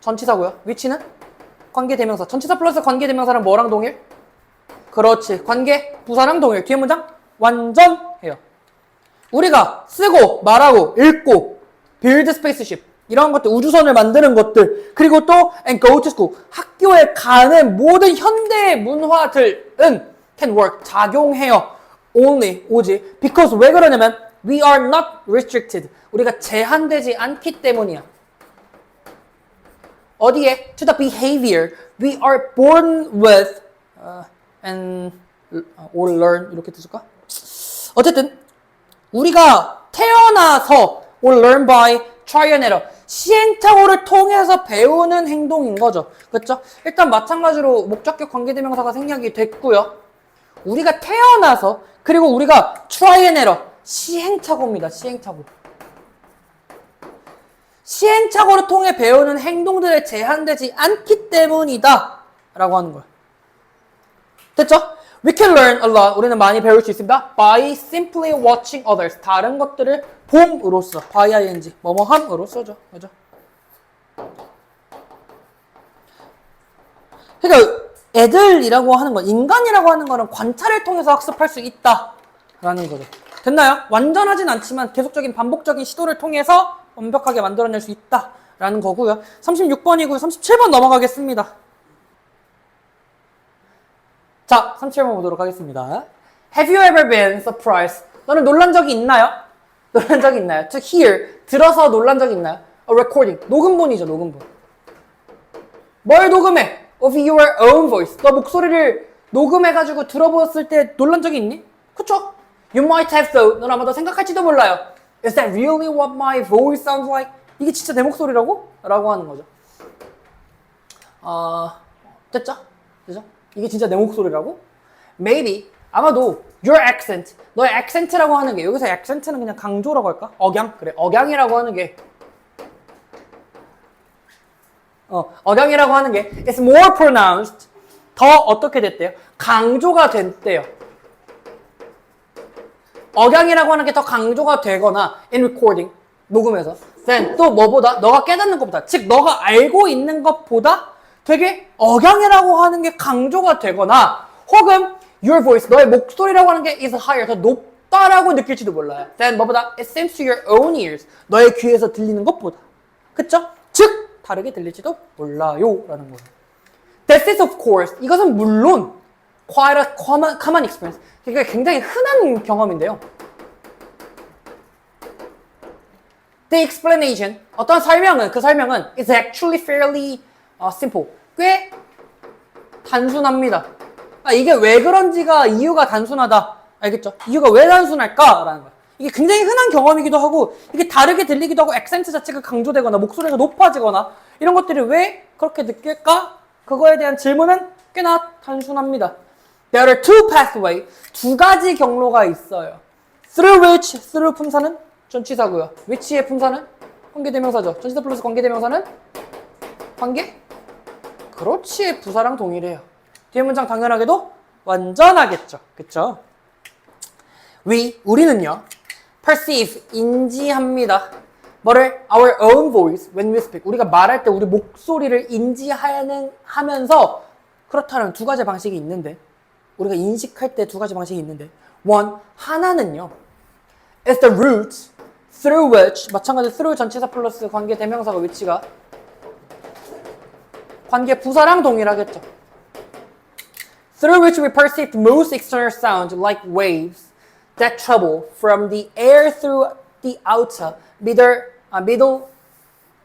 전치사고요. 위치는 관계대명사. 전치사 플러스 관계대명사랑 뭐랑 동일? 그렇지. 관계 부사랑 동일. 뒤에 문장 완전해요. 우리가 쓰고 말하고 읽고 build spaceship 이런 것들, 우주선을 만드는 것들, 그리고 또 and go to school 학교에 가는 모든 현대 문화들은 can work 작용해요. only 오직 because 왜 그러냐면 we are not restricted 우리가 제한되지 않기 때문이야. 어디에? to the behavior we are born with and or learn 이렇게 뜻일까? 어쨌든 우리가 태어나서 or learn by try and error 시행착오를 통해서 배우는 행동인 거죠. 그렇죠? 일단 마찬가지로 목적격 관계대명사가 생략이 됐고요. 우리가 태어나서 그리고 우리가 try and error 시행착오입니다. 시행착오. 시행착오를 통해 배우는 행동들에 제한되지 않기 때문이다 라고 하는 거예요. 됐죠? We can learn a lot. 우리는 많이 배울 수 있습니다. By simply watching others. 다른 것들을 봄으로써. by ing. 뭐뭐함으로써죠. 그죠? 그러니까 애들이라고 하는 건, 인간이라고 하는 거는 관찰을 통해서 학습할 수 있다라는 거죠. 됐나요? 완전하진 않지만 계속적인 반복적인 시도를 통해서 완벽하게 만들어낼 수 있다라는 거고요. 36번이고요. 37번 넘어가겠습니다. 자, 37번 보도록 하겠습니다. Have you ever been surprised? 너는 놀란 적이 있나요? 놀란 적이 있나요? To hear, 들어서 놀란 적이 있나요? A recording, 녹음본이죠, 녹음본. 뭘 녹음해? Of your own voice. 너 목소리를 녹음해가지고 들어보았을 때 놀란 적이 있니? 그쵸? You might have thought, 넌 아마도 생각할지도 몰라요. Is that really what my voice sounds like? 이게 진짜 내 목소리라고? 라고 하는 거죠. 됐죠? 그죠? 이게 진짜 내 목소리라고? Maybe, 아마도 your accent, 너의 accent라고 하는 게, 여기서 accent는 그냥 강조라고 할까? 억양? 그래, 억양이라고 하는 게 억양이라고 하는 게 it's more pronounced, 더 어떻게 됐대요? 강조가 됐대요. 억양이라고 하는 게 더 강조가 되거나 in recording, 녹음해서 then 또 뭐보다? 너가 깨닫는 것보다, 즉 너가 알고 있는 것보다 되게 억양이라고 하는 게 강조가 되거나 혹은 your voice, 너의 목소리라고 하는 게 is higher, 더 높다라고 느낄지도 몰라요. then 뭐보다? It seems to your own ears, 너의 귀에서 들리는 것보다. 그쵸? 즉 다르게 들릴지도 몰라요 라는 거예요. This is of course, 이것은 물론 quite a common experience, 그러니까 굉장히 흔한 경험인데요. The explanation, 어떤 설명은, 그 설명은 is actually fairly simple, 꽤 단순합니다. 이게 왜 그런지가 이유가 단순하다. 알겠죠? 이유가 왜 단순할까라는 거야. 이게 굉장히 흔한 경험이기도 하고 이게 다르게 들리기도 하고 액센트 자체가 강조되거나 목소리가 높아지거나 이런 것들이 왜 그렇게 느낄까? 그거에 대한 질문은 꽤나 단순합니다. There are two pathways, 두 가지 경로가 있어요. Through which, through 품사는 전치사고요. which의 품사는 관계대명사죠. 전치사 플러스 관계대명사는 관계? 그렇지, 부사랑 동일해요. 뒤에 문장 당연하게도 완전하겠죠. 그쵸? 우리는요, perceive, 인지합니다. 뭐를? Our own voice when we speak. 우리가 말할 때 우리 목소리를 인지하면서 그렇다는 두 가지 방식이 있는데, 우리가 인식할 때 두 가지 방식이 있는데, 하나는요, is the root through which, 마찬가지로 through 전치사 플러스 관계 대명사가 위치가 관계 부사랑 동일하겠죠. through which we perceive most external sounds like waves that travel from the air through the outer, middle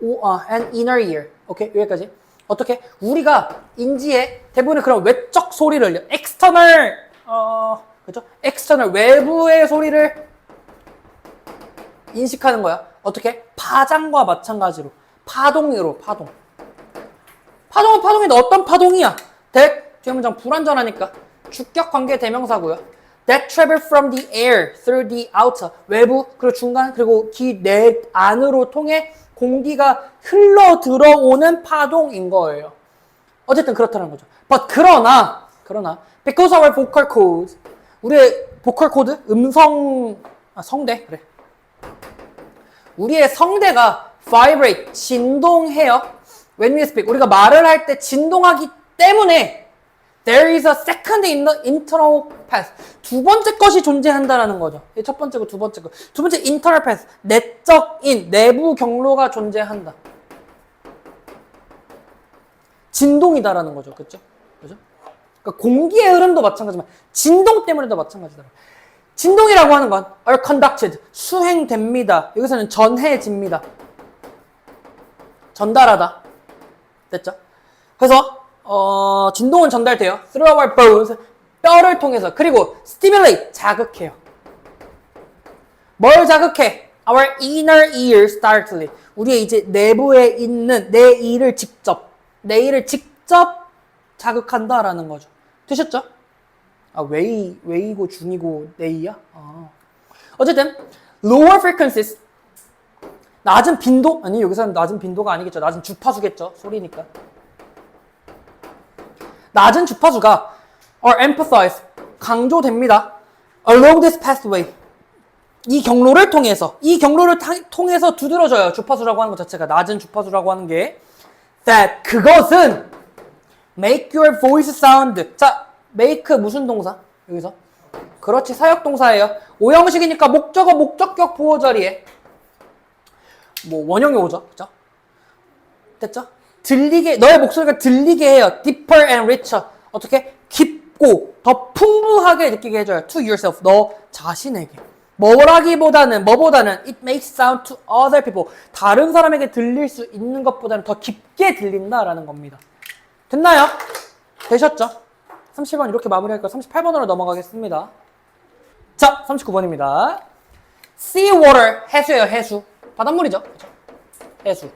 and inner ear. 오케이, 여기까지. 어떻게? 우리가 인지의 대부분의 그런 외적 소리를, external, 그죠? external, 외부의 소리를 인식하는 거야. 어떻게? 파장과 마찬가지로. 파동으로, 파동. 파동은 파동인데 어떤 파동이야? that, 뒤에 문장 불완전하니까. 주격 관계 대명사고요. that travel from the air through the outer. 외부, 그리고 중간, 그리고 내 안으로 통해 공기가 흘러 들어오는 파동인 거예요. 어쨌든 그렇다는 거죠. But 그러나 because our vocal cords, 우리의 보컬 코드, 성대, 그래. 우리의 성대가 vibrate, 진동해요. When we speak, 우리가 말을 할 때 진동하기 때문에 there is a second internal path. 두 번째 것이 존재한다라는 거죠. 첫 번째고 두 번째 거. 두 번째 internal path, 내적인 내부 경로가 존재한다. 진동이다라는 거죠. 그렇죠? 그죠? 그러니까 공기의 흐름도 마찬가지지만 진동 때문에도 마찬가지다. 진동이라고 하는 건 are conducted, 수행됩니다. 여기서는 전해집니다. 전달하다. 됐죠? 그래서 진동은 전달돼요. through our bones, 뼈를 통해서. 그리고 stimulate, 자극해요. 뭘 자극해? Our inner ears directly. 우리의 이제 내부에 있는 내 이를 직접 자극한다라는 거죠. 되셨죠? 아, 웨이고 중이고 네이야? 어쨌든 lower frequencies, 낮은 빈도? 아니, 여기서는 낮은 빈도가 아니겠죠. 낮은 주파수겠죠. 소리니까. 낮은 주파수가 are emphasized, 강조됩니다. along this pathway, 이 경로를 통해서 두드러져요. 주파수라고 하는 것 자체가, 낮은 주파수라고 하는 게. that, 그것은 make your voice sound. 자, make 무슨 동사? 여기서. 그렇지, 사역동사예요. 오형식이니까 목적어, 목적격, 보호 자리에 뭐 원형이 오죠. 그죠? 됐죠? 들리게, 너의 목소리가 들리게 해요. deeper and richer. 어떻게? 깊고 더 풍부하게 느끼게 해줘요. to yourself, 너 자신에게. 뭐보다는 it makes sound to other people. 다른 사람에게 들릴 수 있는 것보다는 더 깊게 들린다라는 겁니다. 됐나요? 되셨죠? 37번 이렇게 마무리할까요? 38번으로 넘어가겠습니다. 자, 39번입니다. sea water, 해수예요, 해수. 바닷물이죠. 해수.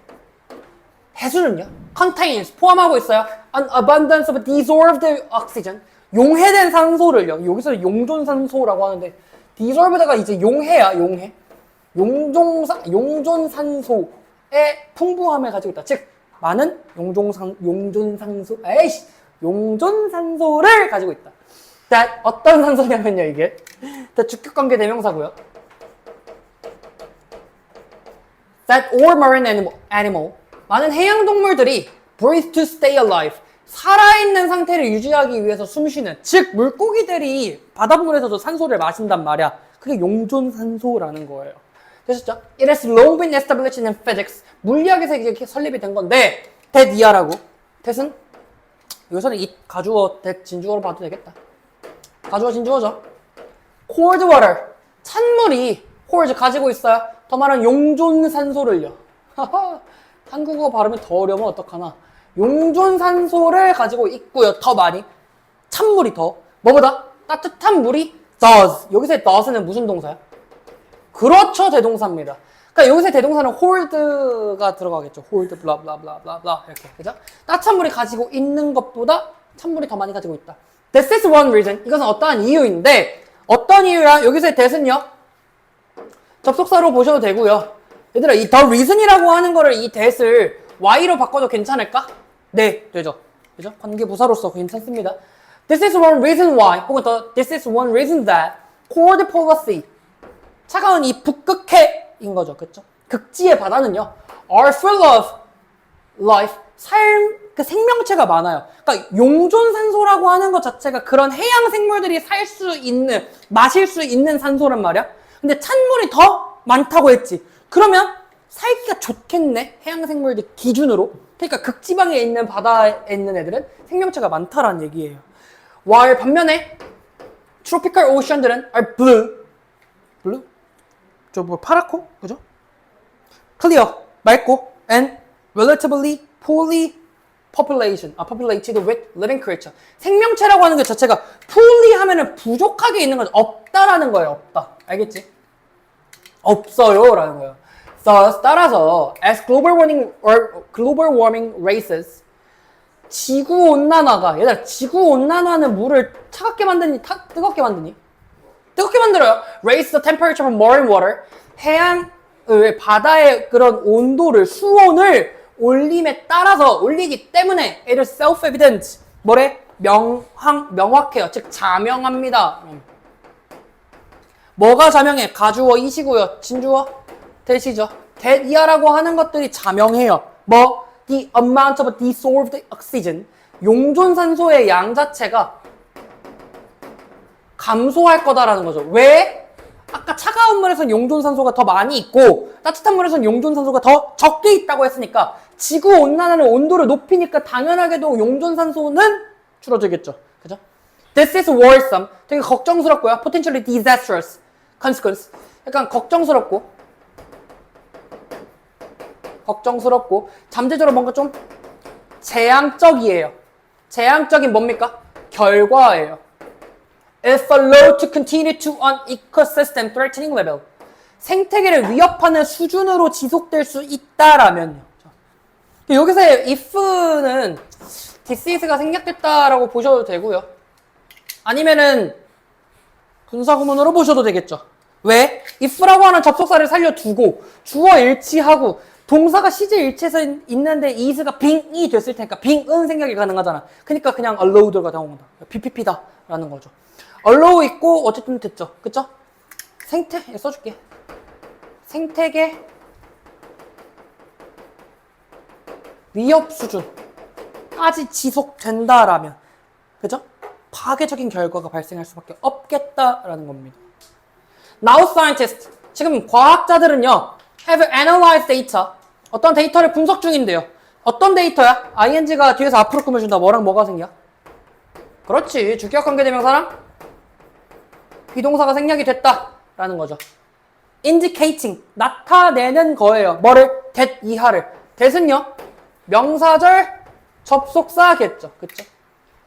해수는요, contains, 포함하고 있어요. an abundance of dissolved oxygen, 용해된 산소를요. 여기서 용존산소라고 하는데, dissolved가 이제 용해야, 용해. 용존산소의 풍부함을 가지고 있다. 즉, 많은 용존산소를 가지고 있다. that, 어떤 산소냐면요, 이게. that 주격관계 대명사고요. that all marine animal, 많은 해양 동물들이 breathe to stay alive, 살아있는 상태를 유지하기 위해서 숨쉬는, 즉 물고기들이 바닷물에서도 산소를 마신단 말이야. 그게 용존산소라는 거예요. 되셨죠? It has long been established in physics. 물리학에서 이렇게 설립이 된 건데, that 이하라고. that은 여기서는 it 가주어, that 진주어로 봐도 되겠다. 가주어 진주어죠. cold water, 찬물이 hold 가지고 있어요. 더 말은 용존산소를요. 한국어 발음이 더 어려우면 어떡하나. 용존산소를 가지고 있고요. 더 많이. 찬물이 더. 뭐보다? 따뜻한 물이 does. 여기서의 does는 무슨 동사야? 그렇죠, 대동사입니다. 그러니까 여기서 대동사는 hold가 들어가겠죠. hold, blah, blah, blah, blah, blah. 이렇게. 그죠? 따뜻한 물이 가지고 있는 것보다 찬물이 더 많이 가지고 있다. This is one reason. 이것은 어떠한 이유인데, 어떤 이유야? 여기서의 that은요, 접속사로 보셔도 되고요. 얘들아, 이 the reason이라고 하는 거를 이 that을 y로 바꿔도 괜찮을까? 네, 되죠. 그죠? 관계부사로서 괜찮습니다. This is one reason why, 혹은 this is one reason that cold polar sea, 차가운 이 북극해인 거죠. 그쵸? 극지의 바다는요, are full of life, 그 생명체가 많아요. 그러니까 용존산소라고 하는 것 자체가 그런 해양 생물들이 살 수 있는, 마실 수 있는 산소란 말이야. 근데 찬물이 더 많다고 했지. 그러면 살기가 좋겠네, 해양 생물들 기준으로. 그러니까 극지방에 있는 바다에 있는 애들은 생명체가 많다라는 얘기예요. while 반면에 tropical ocean들은 are blue 저 뭐 파랗고 그죠? clear 맑고 and relatively poorly populated with living creature. 생명체라고 하는 것 자체가 poorly 하면은 부족하게 있는 거죠. 없다라는 거예요. 없다. 알겠지? 없어요 라는 거예요. Thus, 따라서 as global warming races 지구온난화가 얘들아 지구온난화는 물을 차갑게 만드니 뜨겁게 만드니? 뜨겁게 만들어요. Raise the temperature of marine water 해양의 바다의 그런 온도를 수온을 올림에 따라서 올리기 때문에 it is self-evident 뭐래? 명확해요. 즉 자명합니다. 뭐가 자명해? 가주어 이시고요. 진주어 대시죠. that 이하라고 하는 것들이 자명해요. 뭐? The amount of dissolved oxygen 용존산소의 양 자체가 감소할 거다라는 거죠. 왜? 아까 차가운 물에선 용존산소가 더 많이 있고 따뜻한 물에선 용존산소가 더 적게 있다고 했으니까 지구온난화는 온도를 높이니까 당연하게도 용존산소는 줄어들겠죠. 그죠? This is worrisome. 되게 걱정스럽고요. Potentially disastrous consequence. 약간 걱정스럽고 잠재적으로 뭔가 좀 재앙적이에요. 재앙적인 뭡니까? 결과예요. If allowed to continue to an ecosystem threatening level. 생태계를 위협하는 수준으로 지속될 수 있다라면요. 여기서의 if는 this is가 생략됐다라고 보셔도 되고요. 아니면은 분사구문으로 보셔도 되겠죠. 왜? if라고 하는 접속사를 살려두고 주어 일치하고 동사가 시제 일치해서 있는데 is가 빙이 됐을 테니까 빙은 생략이 가능하잖아. 그러니까 그냥 allowed가 나온다. PPP다 라는 거죠. allow 있고 어쨌든 됐죠. 그쵸? 써줄게. 생태계 위협 수준까지 지속된다라면 그죠? 파괴적인 결과가 발생할 수밖에 없겠다라는 겁니다. Now scientists 지금 과학자들은요 have analyzed data 어떤 데이터를 분석 중인데요. 어떤 데이터야? ing가 뒤에서 앞으로 꾸며준다. 뭐랑 뭐가 생겨? 그렇지. 주격관계대명사랑 비동사가 생략이 됐다라는 거죠. indicating 나타내는 거예요. 뭐를? that 이하를. that은요 명사절 접속사겠죠. 그쵸?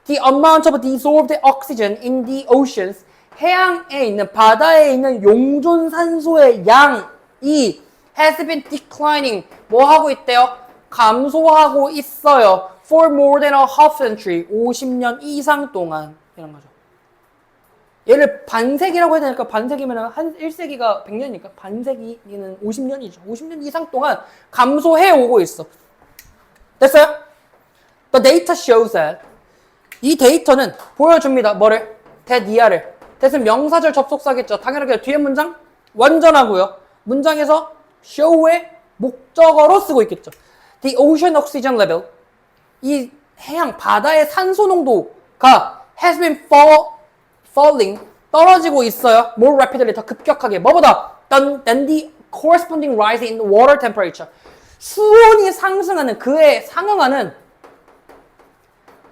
The amount of dissolved oxygen in the oceans 해양에 있는 바다에 있는 용존산소의 양이 has been declining 뭐 하고 있대요? 감소하고 있어요. For more than a half century 50년 이상 동안 이런 거죠. 얘를 반세기라고 해야 되니까 반세기면 한 1세기가 100년이니까 반세기는 50년이죠. 50년 이상 동안 감소해 오고 있어. 됐어요? The data shows that 이 데이터는 보여줍니다. 뭐를? that 이하를. that은 명사절 접속사겠죠. 당연하게 뒤에 문장 완전하고요. 문장에서 show의 목적어로 쓰고 있겠죠. The ocean oxygen level 이 해양 바다의 산소 농도가 has been falling 떨어지고 있어요. More rapidly 더 급격하게 뭐보다 than the corresponding rise in water temperature 수온이 상승하는 그에 상응하는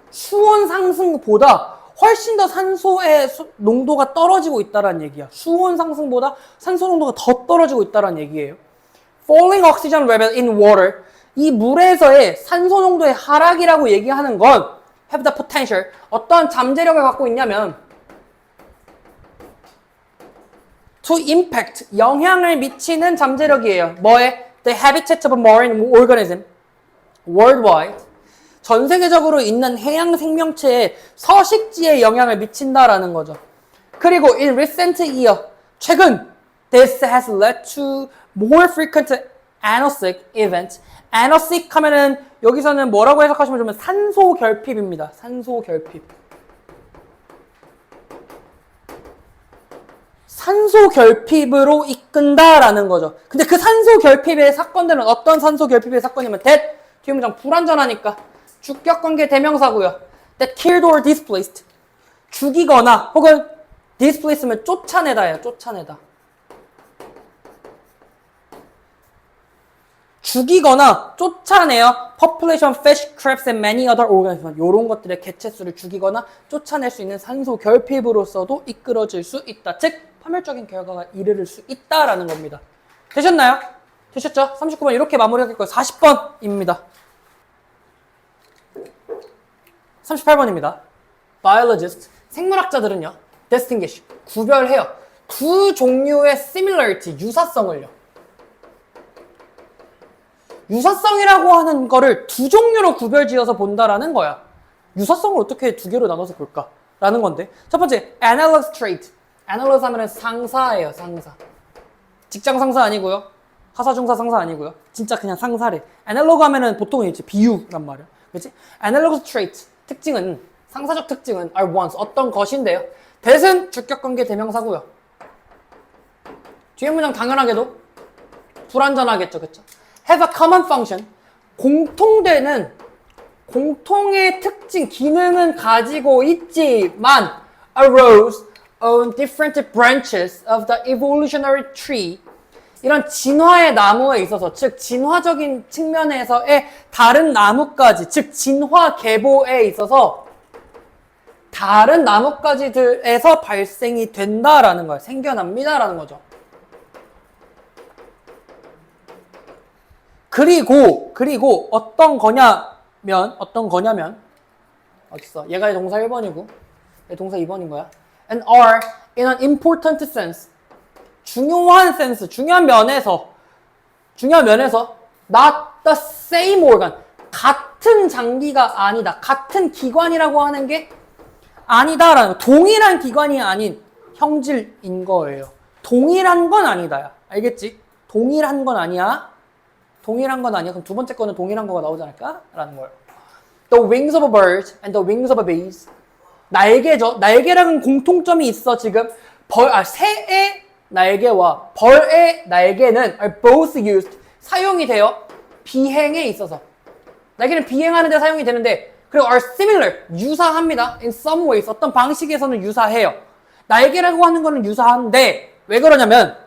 수온 상승보다 훨씬 더 산소의 농도가 떨어지고 있다는 얘기야. 수온 상승보다 산소 농도가 더 떨어지고 있다는 얘기예요. Falling oxygen level in water 이 물에서의 산소 농도의 하락이라고 얘기하는 건 have the potential 어떤 잠재력을 갖고 있냐면 to impact 영향을 미치는 잠재력이에요. 뭐에? The habitat of marine organism worldwide 전 세계적으로 있는 해양 생명체의 서식지에 영향을 미친다라는 거죠. 그리고 in recent year 최근 this has led to more frequent anosmic events. anosmic 하면은 여기서는 뭐라고 해석하시면 좋으면 산소 결핍입니다. 산소 결핍. 산소 결핍으로 이끈다라는 거죠. 근데 그 산소 결핍의 사건들은 어떤 산소 결핍의 사건이면 that 뒤에 문장 불완전하니까 주격관계 대명사고요. that killed or displaced 죽이거나 혹은 displace면 쫓아내다예요. 쫓아내다. 죽이거나 쫓아내어 population, fish, crabs and many other organisms 이런 것들의 개체수를 죽이거나 쫓아낼 수 있는 산소 결핍으로서도 이끌어질 수 있다. 즉 파멸적인 결과가 이르를 수 있다라는 겁니다. 되셨나요? 되셨죠? 39번 이렇게 마무리할 거예요. 40번입니다. 38번입니다. biologist, 생물학자들은요. distinguish, 구별해요. 두 종류의 similarity, 유사성을요. 유사성이라고 하는 거를 두 종류로 구별지어서 본다라는 거야. 유사성을 어떻게 두 개로 나눠서 볼까? 라는 건데. 첫 번째, analogous trait. analogous 하면은 상사예요, 상사. 직장 상사 아니고요. 하사, 중사, 상사 아니고요. 진짜 그냥 상사래. analog 하면은 보통 이제 비유란 말이야. 그렇지? analogous trait. 특징은, 상사적 특징은 are ones. 어떤 것인데요. that은 주격관계 대명사고요. 뒤에 문장 당연하게도 불완전하겠죠, 그쵸? have a common function. 공통되는, 공통의 특징, 기능은 가지고 있지만 arose on different branches of the evolutionary tree. 이런 진화의 나무에 있어서, 즉 진화적인 측면에서의 다른 나뭇가지, 즉 진화 계보에 있어서 다른 나뭇가지들에서 발생이 된다라는 거예요. 생겨납니다라는 거죠. 그리고 어떤 거냐면 어딨어? 얘가 동사 1번이고 얘 동사 2번인 거야. And are in an important sense. 중요한 센스, 중요한 면에서 not the same organ. 같은 장기가 아니다. 같은 기관이라고 하는 게 아니다라는 거. 동일한 기관이 아닌 형질인 거예요. 동일한 건 아니다야. 알겠지? 동일한 건 아니야. 동일한 건 아니야. 그럼 두 번째 거는 동일한 거가 나오지 않을까? 라는 거예요. The wings of a bird and the wings of a bees. 날개죠. 날개랑은 공통점이 있어, 지금. 새의 날개와 벌의 날개는 are both used. 사용이 돼요. 비행에 있어서. 날개는 비행하는 데 사용이 되는데, 그리고 are similar. 유사합니다. In some ways. 어떤 방식에서는 유사해요. 날개라고 하는 거는 유사한데, 왜 그러냐면,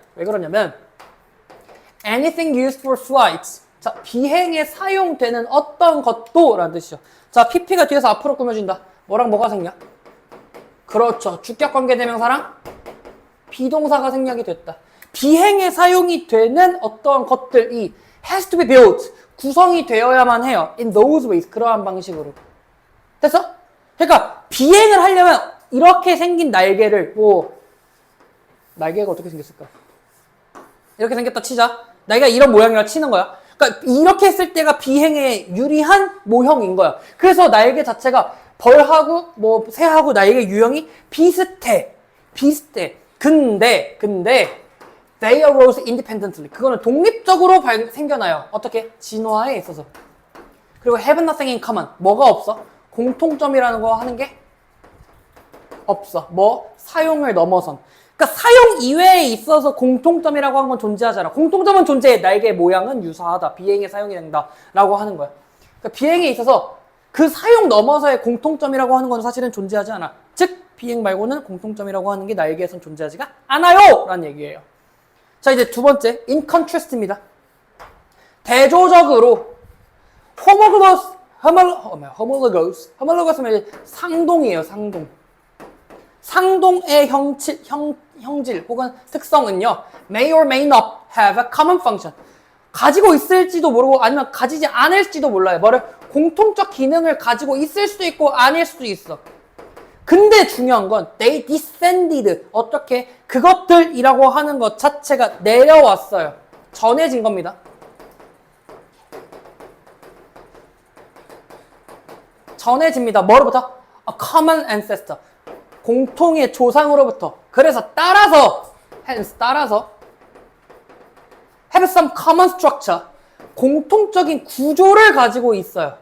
anything used for flights. 자, 비행에 사용되는 어떤 것도 라는 뜻이죠. 자, PP가 뒤에서 앞으로 꾸며진다. 뭐랑 뭐가 생략? 그렇죠. 주격관계대명사랑 비동사가 생략이 됐다. 비행에 사용이 되는 어떤 것들이 has to be built. 구성이 되어야만 해요. In those ways. 그러한 방식으로. 됐어? 그러니까 비행을 하려면 이렇게 생긴 날개를 날개가 어떻게 생겼을까? 이렇게 생겼다 치자. 날개가 이런 모양이라 치는 거야. 그러니까 이렇게 했을 때가 비행에 유리한 모형인 거야. 그래서 날개 자체가 벌하고 새하고 날개 유형이 비슷해. 근데 they arose independently. 그거는 독립적으로 생겨나요. 어떻게? 진화에 있어서. 그리고 have nothing in common. 뭐가 없어? 공통점이라는 거 하는 게 없어. 사용을 넘어선. 그러니까 사용 이외에 있어서 공통점이라고 하는 건 존재하잖아. 공통점은 존재해. 날개 모양은 유사하다. 비행에 사용이 된다. 라고 하는 거야. 그러니까 비행에 있어서 그 사용 넘어서의 공통점이라고 하는 건 사실은 존재하지 않아. 즉 비행 말고는 공통점이라고 하는 게 날개에선 존재하지가 않아요! 라는 얘기예요. 자, 이제 두 번째, in contrast입니다. 대조적으로 homologous 하면 상동이에요, 상동. 상동의 형질 혹은 특성은요, may or may not have a common function. 가지고 있을지도 모르고 아니면 가지지 않을지도 몰라요. 공통적 기능을 가지고 있을 수도 있고 아닐 수도 있어. 근데 중요한 건 they descended. 어떻게? 그것들이라고 하는 것 자체가 내려왔어요. 전해진 겁니다. 전해집니다. 뭐로부터? A common ancestor. 공통의 조상으로부터. 그래서 따라서 have some common structure. 공통적인 구조를 가지고 있어요.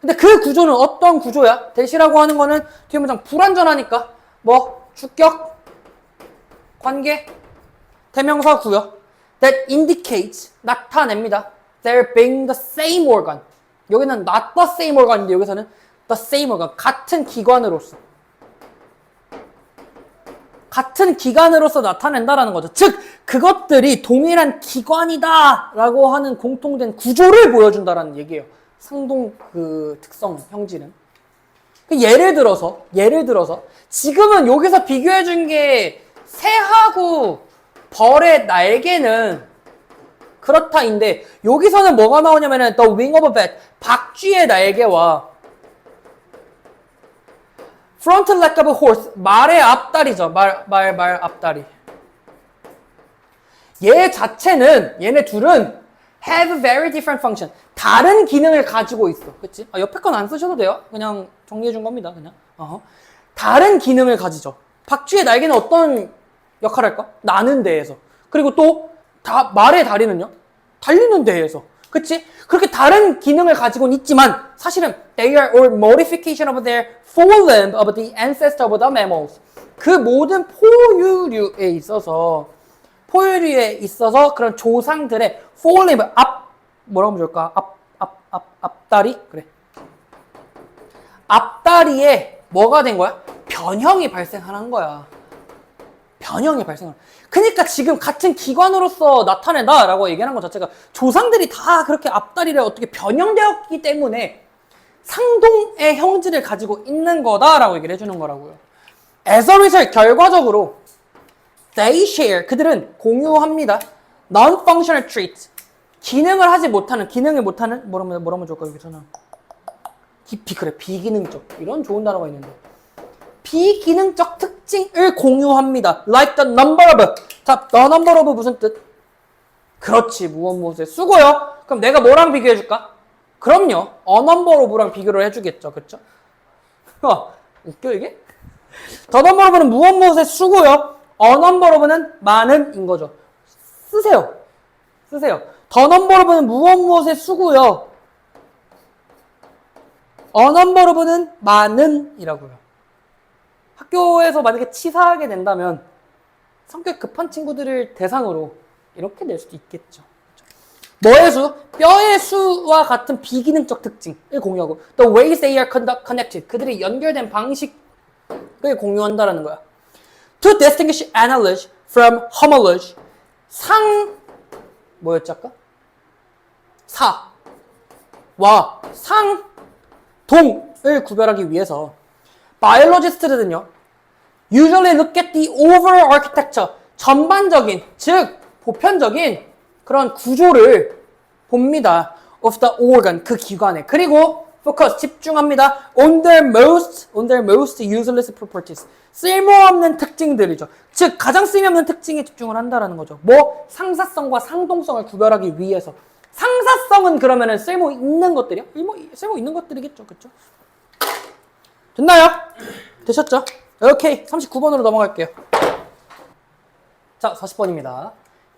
근데 그 구조는 어떤 구조야? 대시라고 하는 거는 뒤에 문장 불완전하니까 주격, 관계, 대명사구요. That indicates, 나타냅니다. There being the same organ. 여기는 not the same organ인데 여기서는 the same organ. 같은 기관으로서. 같은 기관으로서 나타낸다라는 거죠. 즉 그것들이 동일한 기관이다라고 하는 공통된 구조를 보여준다라는 얘기예요. 상동 그 특성 형질은. 예를 들어서 지금은 여기서 비교해 준 게 새하고 벌의 날개는 그렇다인데 여기서는 뭐가 나오냐면은 the wing of a bat 박쥐의 날개와 front leg of a horse 말의 앞다리죠. 말 앞다리. 얘 자체는 얘네 둘은 have very different function. 다른 기능을 가지고 있어. 그치? 옆에 건 안 쓰셔도 돼요. 그냥 정리해 준 겁니다. 그냥. 다른 기능을 가지죠. 박쥐의 날개는 어떤 역할을 할까? 나는 데에서. 그리고 또 말의 다리는요? 달리는 데에서. 그치? 그렇게 다른 기능을 가지고는 있지만 사실은 they are all modification of their forelimb of the ancestor of the mammals. 그 모든 포유류에 있어서 그런 조상들의 forelimb 뭐라고 하면 좋을까? 앞다리? 그래. 앞다리에 뭐가 된 거야? 변형이 발생하는 거야. 변형이 발생하는 거야. 그러니까 지금 같은 기관으로서 나타낸다라고 얘기하는 것 자체가 조상들이 다 그렇게 앞다리를 어떻게 변형되었기 때문에 상동의 형질을 가지고 있는 거다라고 얘기를 해주는 거라고요. As a result, 결과적으로 they share, 그들은 공유합니다. Non-functional traits, 기능을 못하는 뭐라면 좋을까요? 여기서는 비기능적, 이런 좋은 단어가 있는데 비기능적 특징을 공유합니다. Like the number of. 자, the number of 무슨 뜻? 그렇지, 무엇의 수고요. 그럼 내가 뭐랑 비교해줄까? 그럼요, a number of랑 비교를 해주겠죠. 그쵸? 웃겨 이게? the number of는 무엇의 수고요. a number of는 많은인 거죠. 쓰세요. the number of는 무엇의 수고요. a number of는 많은이라고요. 학교에서 만약에 치사하게 된다면 성격 급한 친구들을 대상으로 이렇게 낼 수도 있겠죠. 뭐의 수? 뼈의 수와 같은 비기능적 특징을 공유하고 the ways they are connected, 그들이 연결된 방식을 공유한다라는 거야. To distinguish analogy from homology, 뭐였지 아까? 사와 상동을 구별하기 위해서 바이올로지스트들은요, usually look at the overall architecture, 전반적인, 즉 보편적인 그런 구조를 봅니다. of the organ, 그 기관에. 그리고 focus, 집중합니다. on their most useless properties, 쓸모없는 특징들이죠. 즉 가장 쓸모없는 특징에 집중을 한다라는 거죠. 상사성과 상동성을 구별하기 위해서. 상사성은 그러면은 쓸모 있는 것들이요? 쓸모 있는 것들이겠죠. 그렇죠? 됐나요? 되셨죠? 오케이, 39번으로 넘어갈게요. 자, 40번입니다.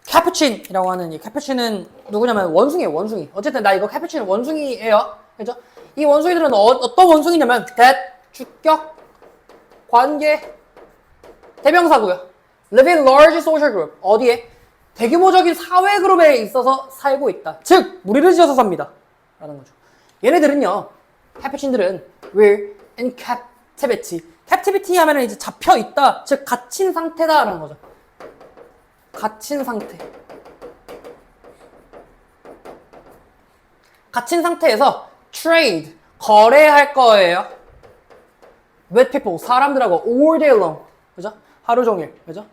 캐푸친이라고 하는 이 캐푸친은 누구냐면 원숭이에요. 어쨌든 나 이거 캐푸친은 원숭이에요. 그죠? 이 원숭이들은 어떤 원숭이냐면 that, 주격, 관계, 대명사고요. live in large social group, 어디에? 대규모적인 사회 그룹에 있어서 살고 있다. 즉, 무리를 지어서 삽니다. 라는 거죠. 얘네들은요, 캐푸친들은 will in captivity. captivity 하면은 이제 잡혀 있다. 즉, 갇힌 상태다라는 거죠. 갇힌 상태에서 trade, 거래할 거예요. with people, 사람들하고 all day long. 그죠? 하루 종일. 그죠?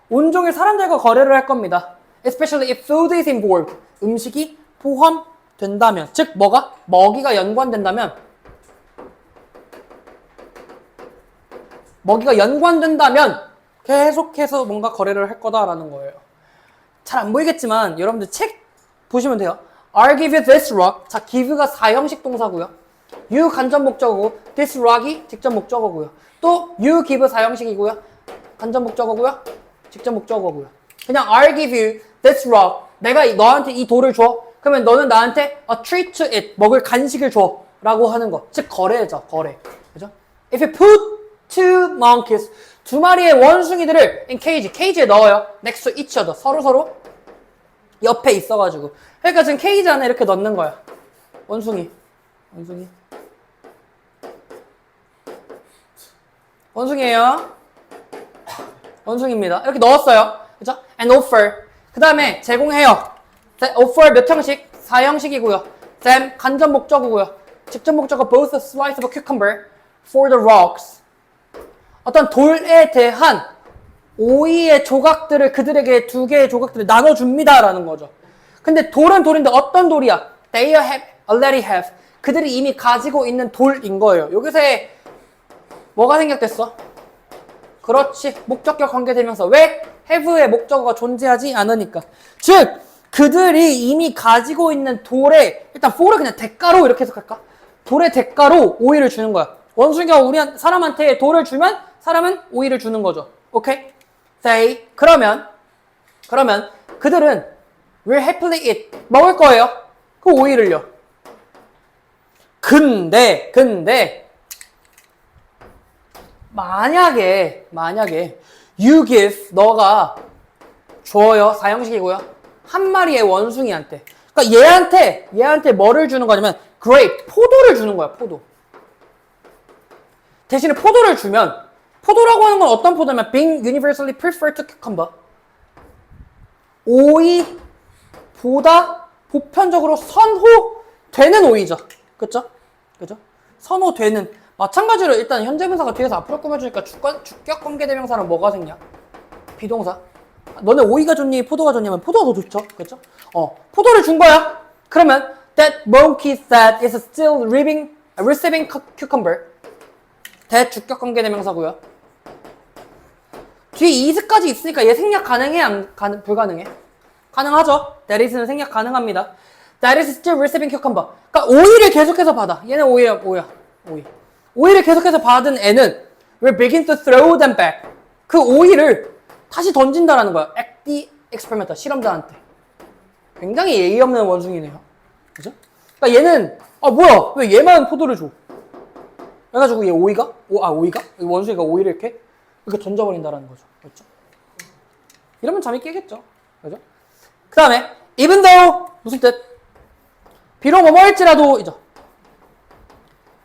온종일 사람들과 거래를 할 겁니다. Especially if food is involved. 음식이 포함된다면. 즉, 먹이가 연관된다면 계속해서 뭔가 거래를 할 거다라는 거예요. 잘 안 보이겠지만 여러분들 책 보시면 돼요. I'll give you this rock. 자, give가 사형식 동사고요. you 간접 목적어고 this rock이 직접 목적어고요. 또 you give 사형식이고요. 간접 목적어고요. 직접 목적어고요. 그냥 I'll give you this rock. 내가 너한테 이 돌을 줘. 그러면 너는 나한테 a treat to it. 먹을 간식을 줘. 라고 하는 거. 즉 거래죠. 거래. 그죠? If you put two monkeys, 두 마리의 원숭이들을 in cage에 넣어요. next to each other. 서로 옆에 있어가지고. 그러니까 지금 케이지 안에 이렇게 넣는 거야. 원숭이에요. 원숭이입니다. 이렇게 넣었어요. 그죠? And offer. 그 다음에 제공해요. offer 몇 형식? 4형식이고요. then 간접 목적어고요. 직접 목적어 both a slice of a cucumber for the rocks. 어떤 돌에 대한 오이의 조각들을 그들에게 2개의 조각들을 나눠줍니다 라는 거죠. 근데 돌은 돌인데 어떤 돌이야? They already have. 그들이 이미 가지고 있는 돌인 거예요. 여기서의 뭐가 생략됐어? 그렇지. 목적격 관계대명사. 왜? have의 목적어가 존재하지 않으니까. 즉 그들이 이미 가지고 있는 돌에 일단 for를 그냥 대가로 이렇게 해석할까? 돌의 대가로 오이를 주는 거야. 원숭이가 우리 사람한테 돌을 주면 사람은 오이를 주는 거죠. 오케이? They 그러면 그들은 will happily eat 먹을 거예요. 그 오이를요. 근데 만약에 you give 너가 줘요. 4형식이고요. 한 마리의 원숭이한테. 그러니까 얘한테 뭐를 주는 거냐면 grape 포도를 주는 거야. 포도. 대신에 포도를 주면 포도라고 하는 건 어떤 포도냐면 being universally preferred to cucumber. 오이보다 보편적으로 선호되는 오이죠. 그쵸? 선호되는. 마찬가지로 일단 현재분사가 뒤에서 앞으로 꾸며주니까 주격 관계대명사는 뭐가 생냐? 비동사. 너네 오이가 좋니? 포도가 좋냐면 포도가 더 좋죠. 그쵸? 포도를 준 거야. 그러면 that monkey that is still receiving cucumber. that 주격 관계대명사고요. 뒤에 is까지 있으니까 얘 생략 가능해? 불가능해? 가능하죠. That is는 생략 가능합니다. That is still receiving cucumber. 그러니까 오이를 계속해서 받아. 얘는 오이야. 오이를 계속해서 받은 애는 will begin to throw them back. 그 오이를 다시 던진다라는 거야. At the experimenter. 실험자한테. 굉장히 예의 없는 원숭이네요. 그죠? 그러니까 얘는 뭐야? 왜 얘만 포도를 줘? 그래가지고 얘 오이가? 원숭이가 오이를 이렇게 던져버린다라는 거죠. 그렇죠? 이러면 잠이 깨겠죠. 그죠? 그 다음에 even though 무슨 뜻? 비록 뭐뭐일지라도 이죠.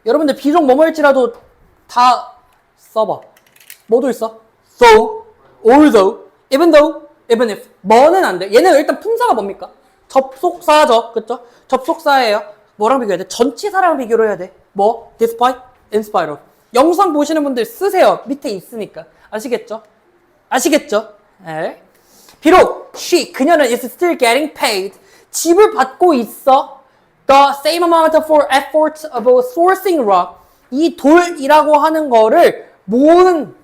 여러분들 비록 뭐뭐일지라도 다 써봐. 뭐도 있어? So, although, even though, even if. 뭐는 안 돼. 얘는 일단 품사가 뭡니까? 접속사죠. 그쵸? 접속사예요. 뭐랑 비교해야 돼? 전치사랑 비교를 해야 돼. 뭐? despite, in spite of. 영상 보시는 분들 쓰세요. 밑에 있으니까. 아시겠죠? 네. 비록 그녀는 is still getting paid. 지불 받고 있어. The same amount for effort of sourcing rock. 이 돌이라고 하는 거를 모은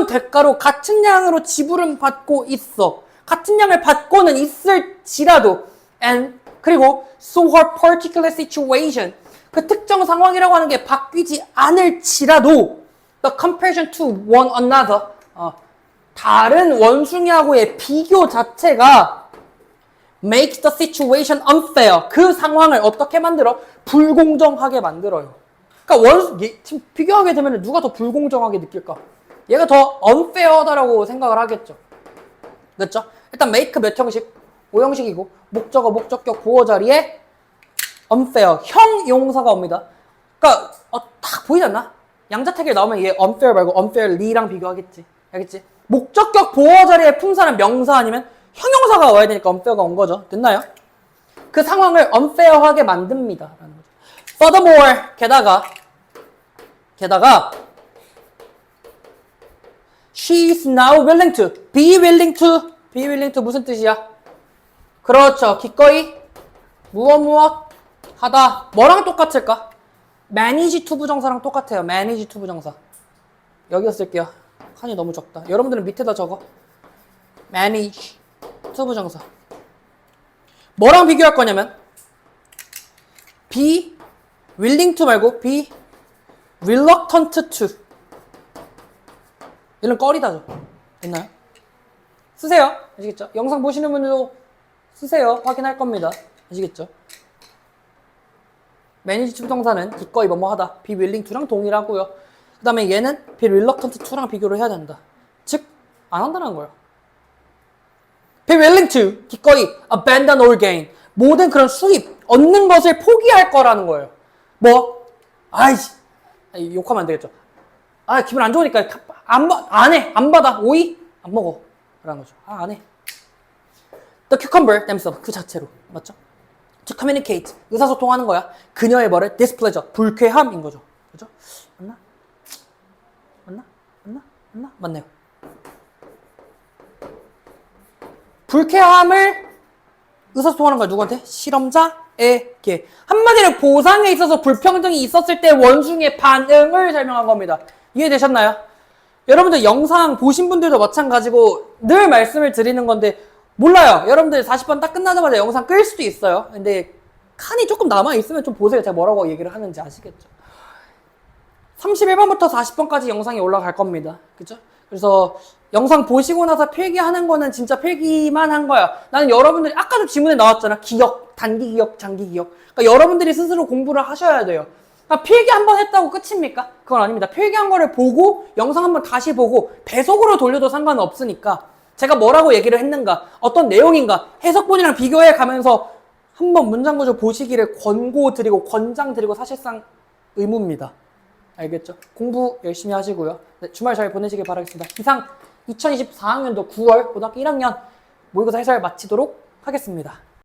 대가로 같은 양으로 지불은 받고 있어. 같은 양을 받고는 있을지라도 and 그리고 so her particular situation. 그 특정 상황이라고 하는 게 바뀌지 않을지라도 the comparison to one another. 다른 원숭이하고의 비교 자체가 makes the situation unfair. 그 상황을 어떻게 만들어? 불공정하게 만들어요. 그러니까 지금 비교하게 되면 누가 더 불공정하게 느낄까? 얘가 더 unfair하다라고 생각을 하겠죠. 그렇죠? 일단 make 몇 형식? 5형식이고 목적어, 목적격, 보어 자리에 unfair, 형 용사가 옵니다. 그러니까 딱 보이지 않나? 양자택일 나오면 얘 unfair 말고 unfairly랑 비교하겠지. 알겠지? 목적격, 보어 자리에 품사는 명사 아니면 형용사가 와야 되니까 unfair가 온 거죠. 됐나요? 그 상황을 unfair하게 만듭니다. 라는 거죠. Furthermore, 게다가 she is now willing to, be willing to 무슨 뜻이야? 그렇죠. 기꺼이 무엇 하다. 뭐랑 똑같을까? manage to 부정사랑 똑같아요. manage to 부정사. 여기다 쓸게요. 칸이 너무 적다. 여러분들은 밑에다 적어. manage to 부정사. 뭐랑 비교할 거냐면 be willing to 말고 be reluctant to. 이런 꺼리다죠. 됐나요? 쓰세요. 아시겠죠? 영상 보시는 분들도 쓰세요. 확인할 겁니다. 아시겠죠? manage to 부정사는 기꺼이 뭐뭐 하다. be willing to랑 동일하고요. 그 다음에 얘는 be reluctant to랑 비교를 해야 된다. 즉, 안 한다는 거예요. be willing to, 기꺼이 abandon all gain. 모든 그런 수입, 얻는 것을 포기할 거라는 거예요. 뭐? 욕하면 안 되겠죠. 기분 안 좋으니까 안 해. 안 받아. 오이? 안 먹어. 라는 거죠. 안 해. The cucumber themselves. 그 자체로. 맞죠? To communicate. 의사소통하는 거야. 그녀의 뭐를? displeasure. 불쾌함인 거죠. 그죠? 맞나? 맞나? 맞나? 맞나? 맞네요. 불쾌함을 의사소통하는 거야. 누구한테? 실험자에게. 한마디로 보상에 있어서 불평등이 있었을 때 원숭이의 반응을 설명한 겁니다. 이해되셨나요? 여러분들 영상 보신 분들도 마찬가지고 늘 말씀을 드리는 건데 몰라요. 여러분들 40번 딱 끝나자마자 영상 끌 수도 있어요. 근데 칸이 조금 남아있으면 좀 보세요. 제가 뭐라고 얘기를 하는지 아시겠죠? 31번부터 40번까지 영상이 올라갈 겁니다. 그죠? 그래서 영상 보시고 나서 필기하는 거는 진짜 필기만 한 거야. 나는 여러분들이 아까도 지문에 나왔잖아. 기억, 단기 기억, 장기 기억. 그러니까 여러분들이 스스로 공부를 하셔야 돼요. 그러니까 필기 한 번 했다고 끝입니까? 그건 아닙니다. 필기한 거를 보고 영상 한번 다시 보고 배속으로 돌려도 상관은 없으니까 제가 뭐라고 얘기를 했는가, 어떤 내용인가 해석본이랑 비교해 가면서 한번 문장 구조 보시기를 권고드리고 권장드리고 사실상 의무입니다. 알겠죠? 공부 열심히 하시고요. 네, 주말 잘 보내시길 바라겠습니다. 이상 2024학년도 9월 고등학교 1학년 모의고사 해설 마치도록 하겠습니다.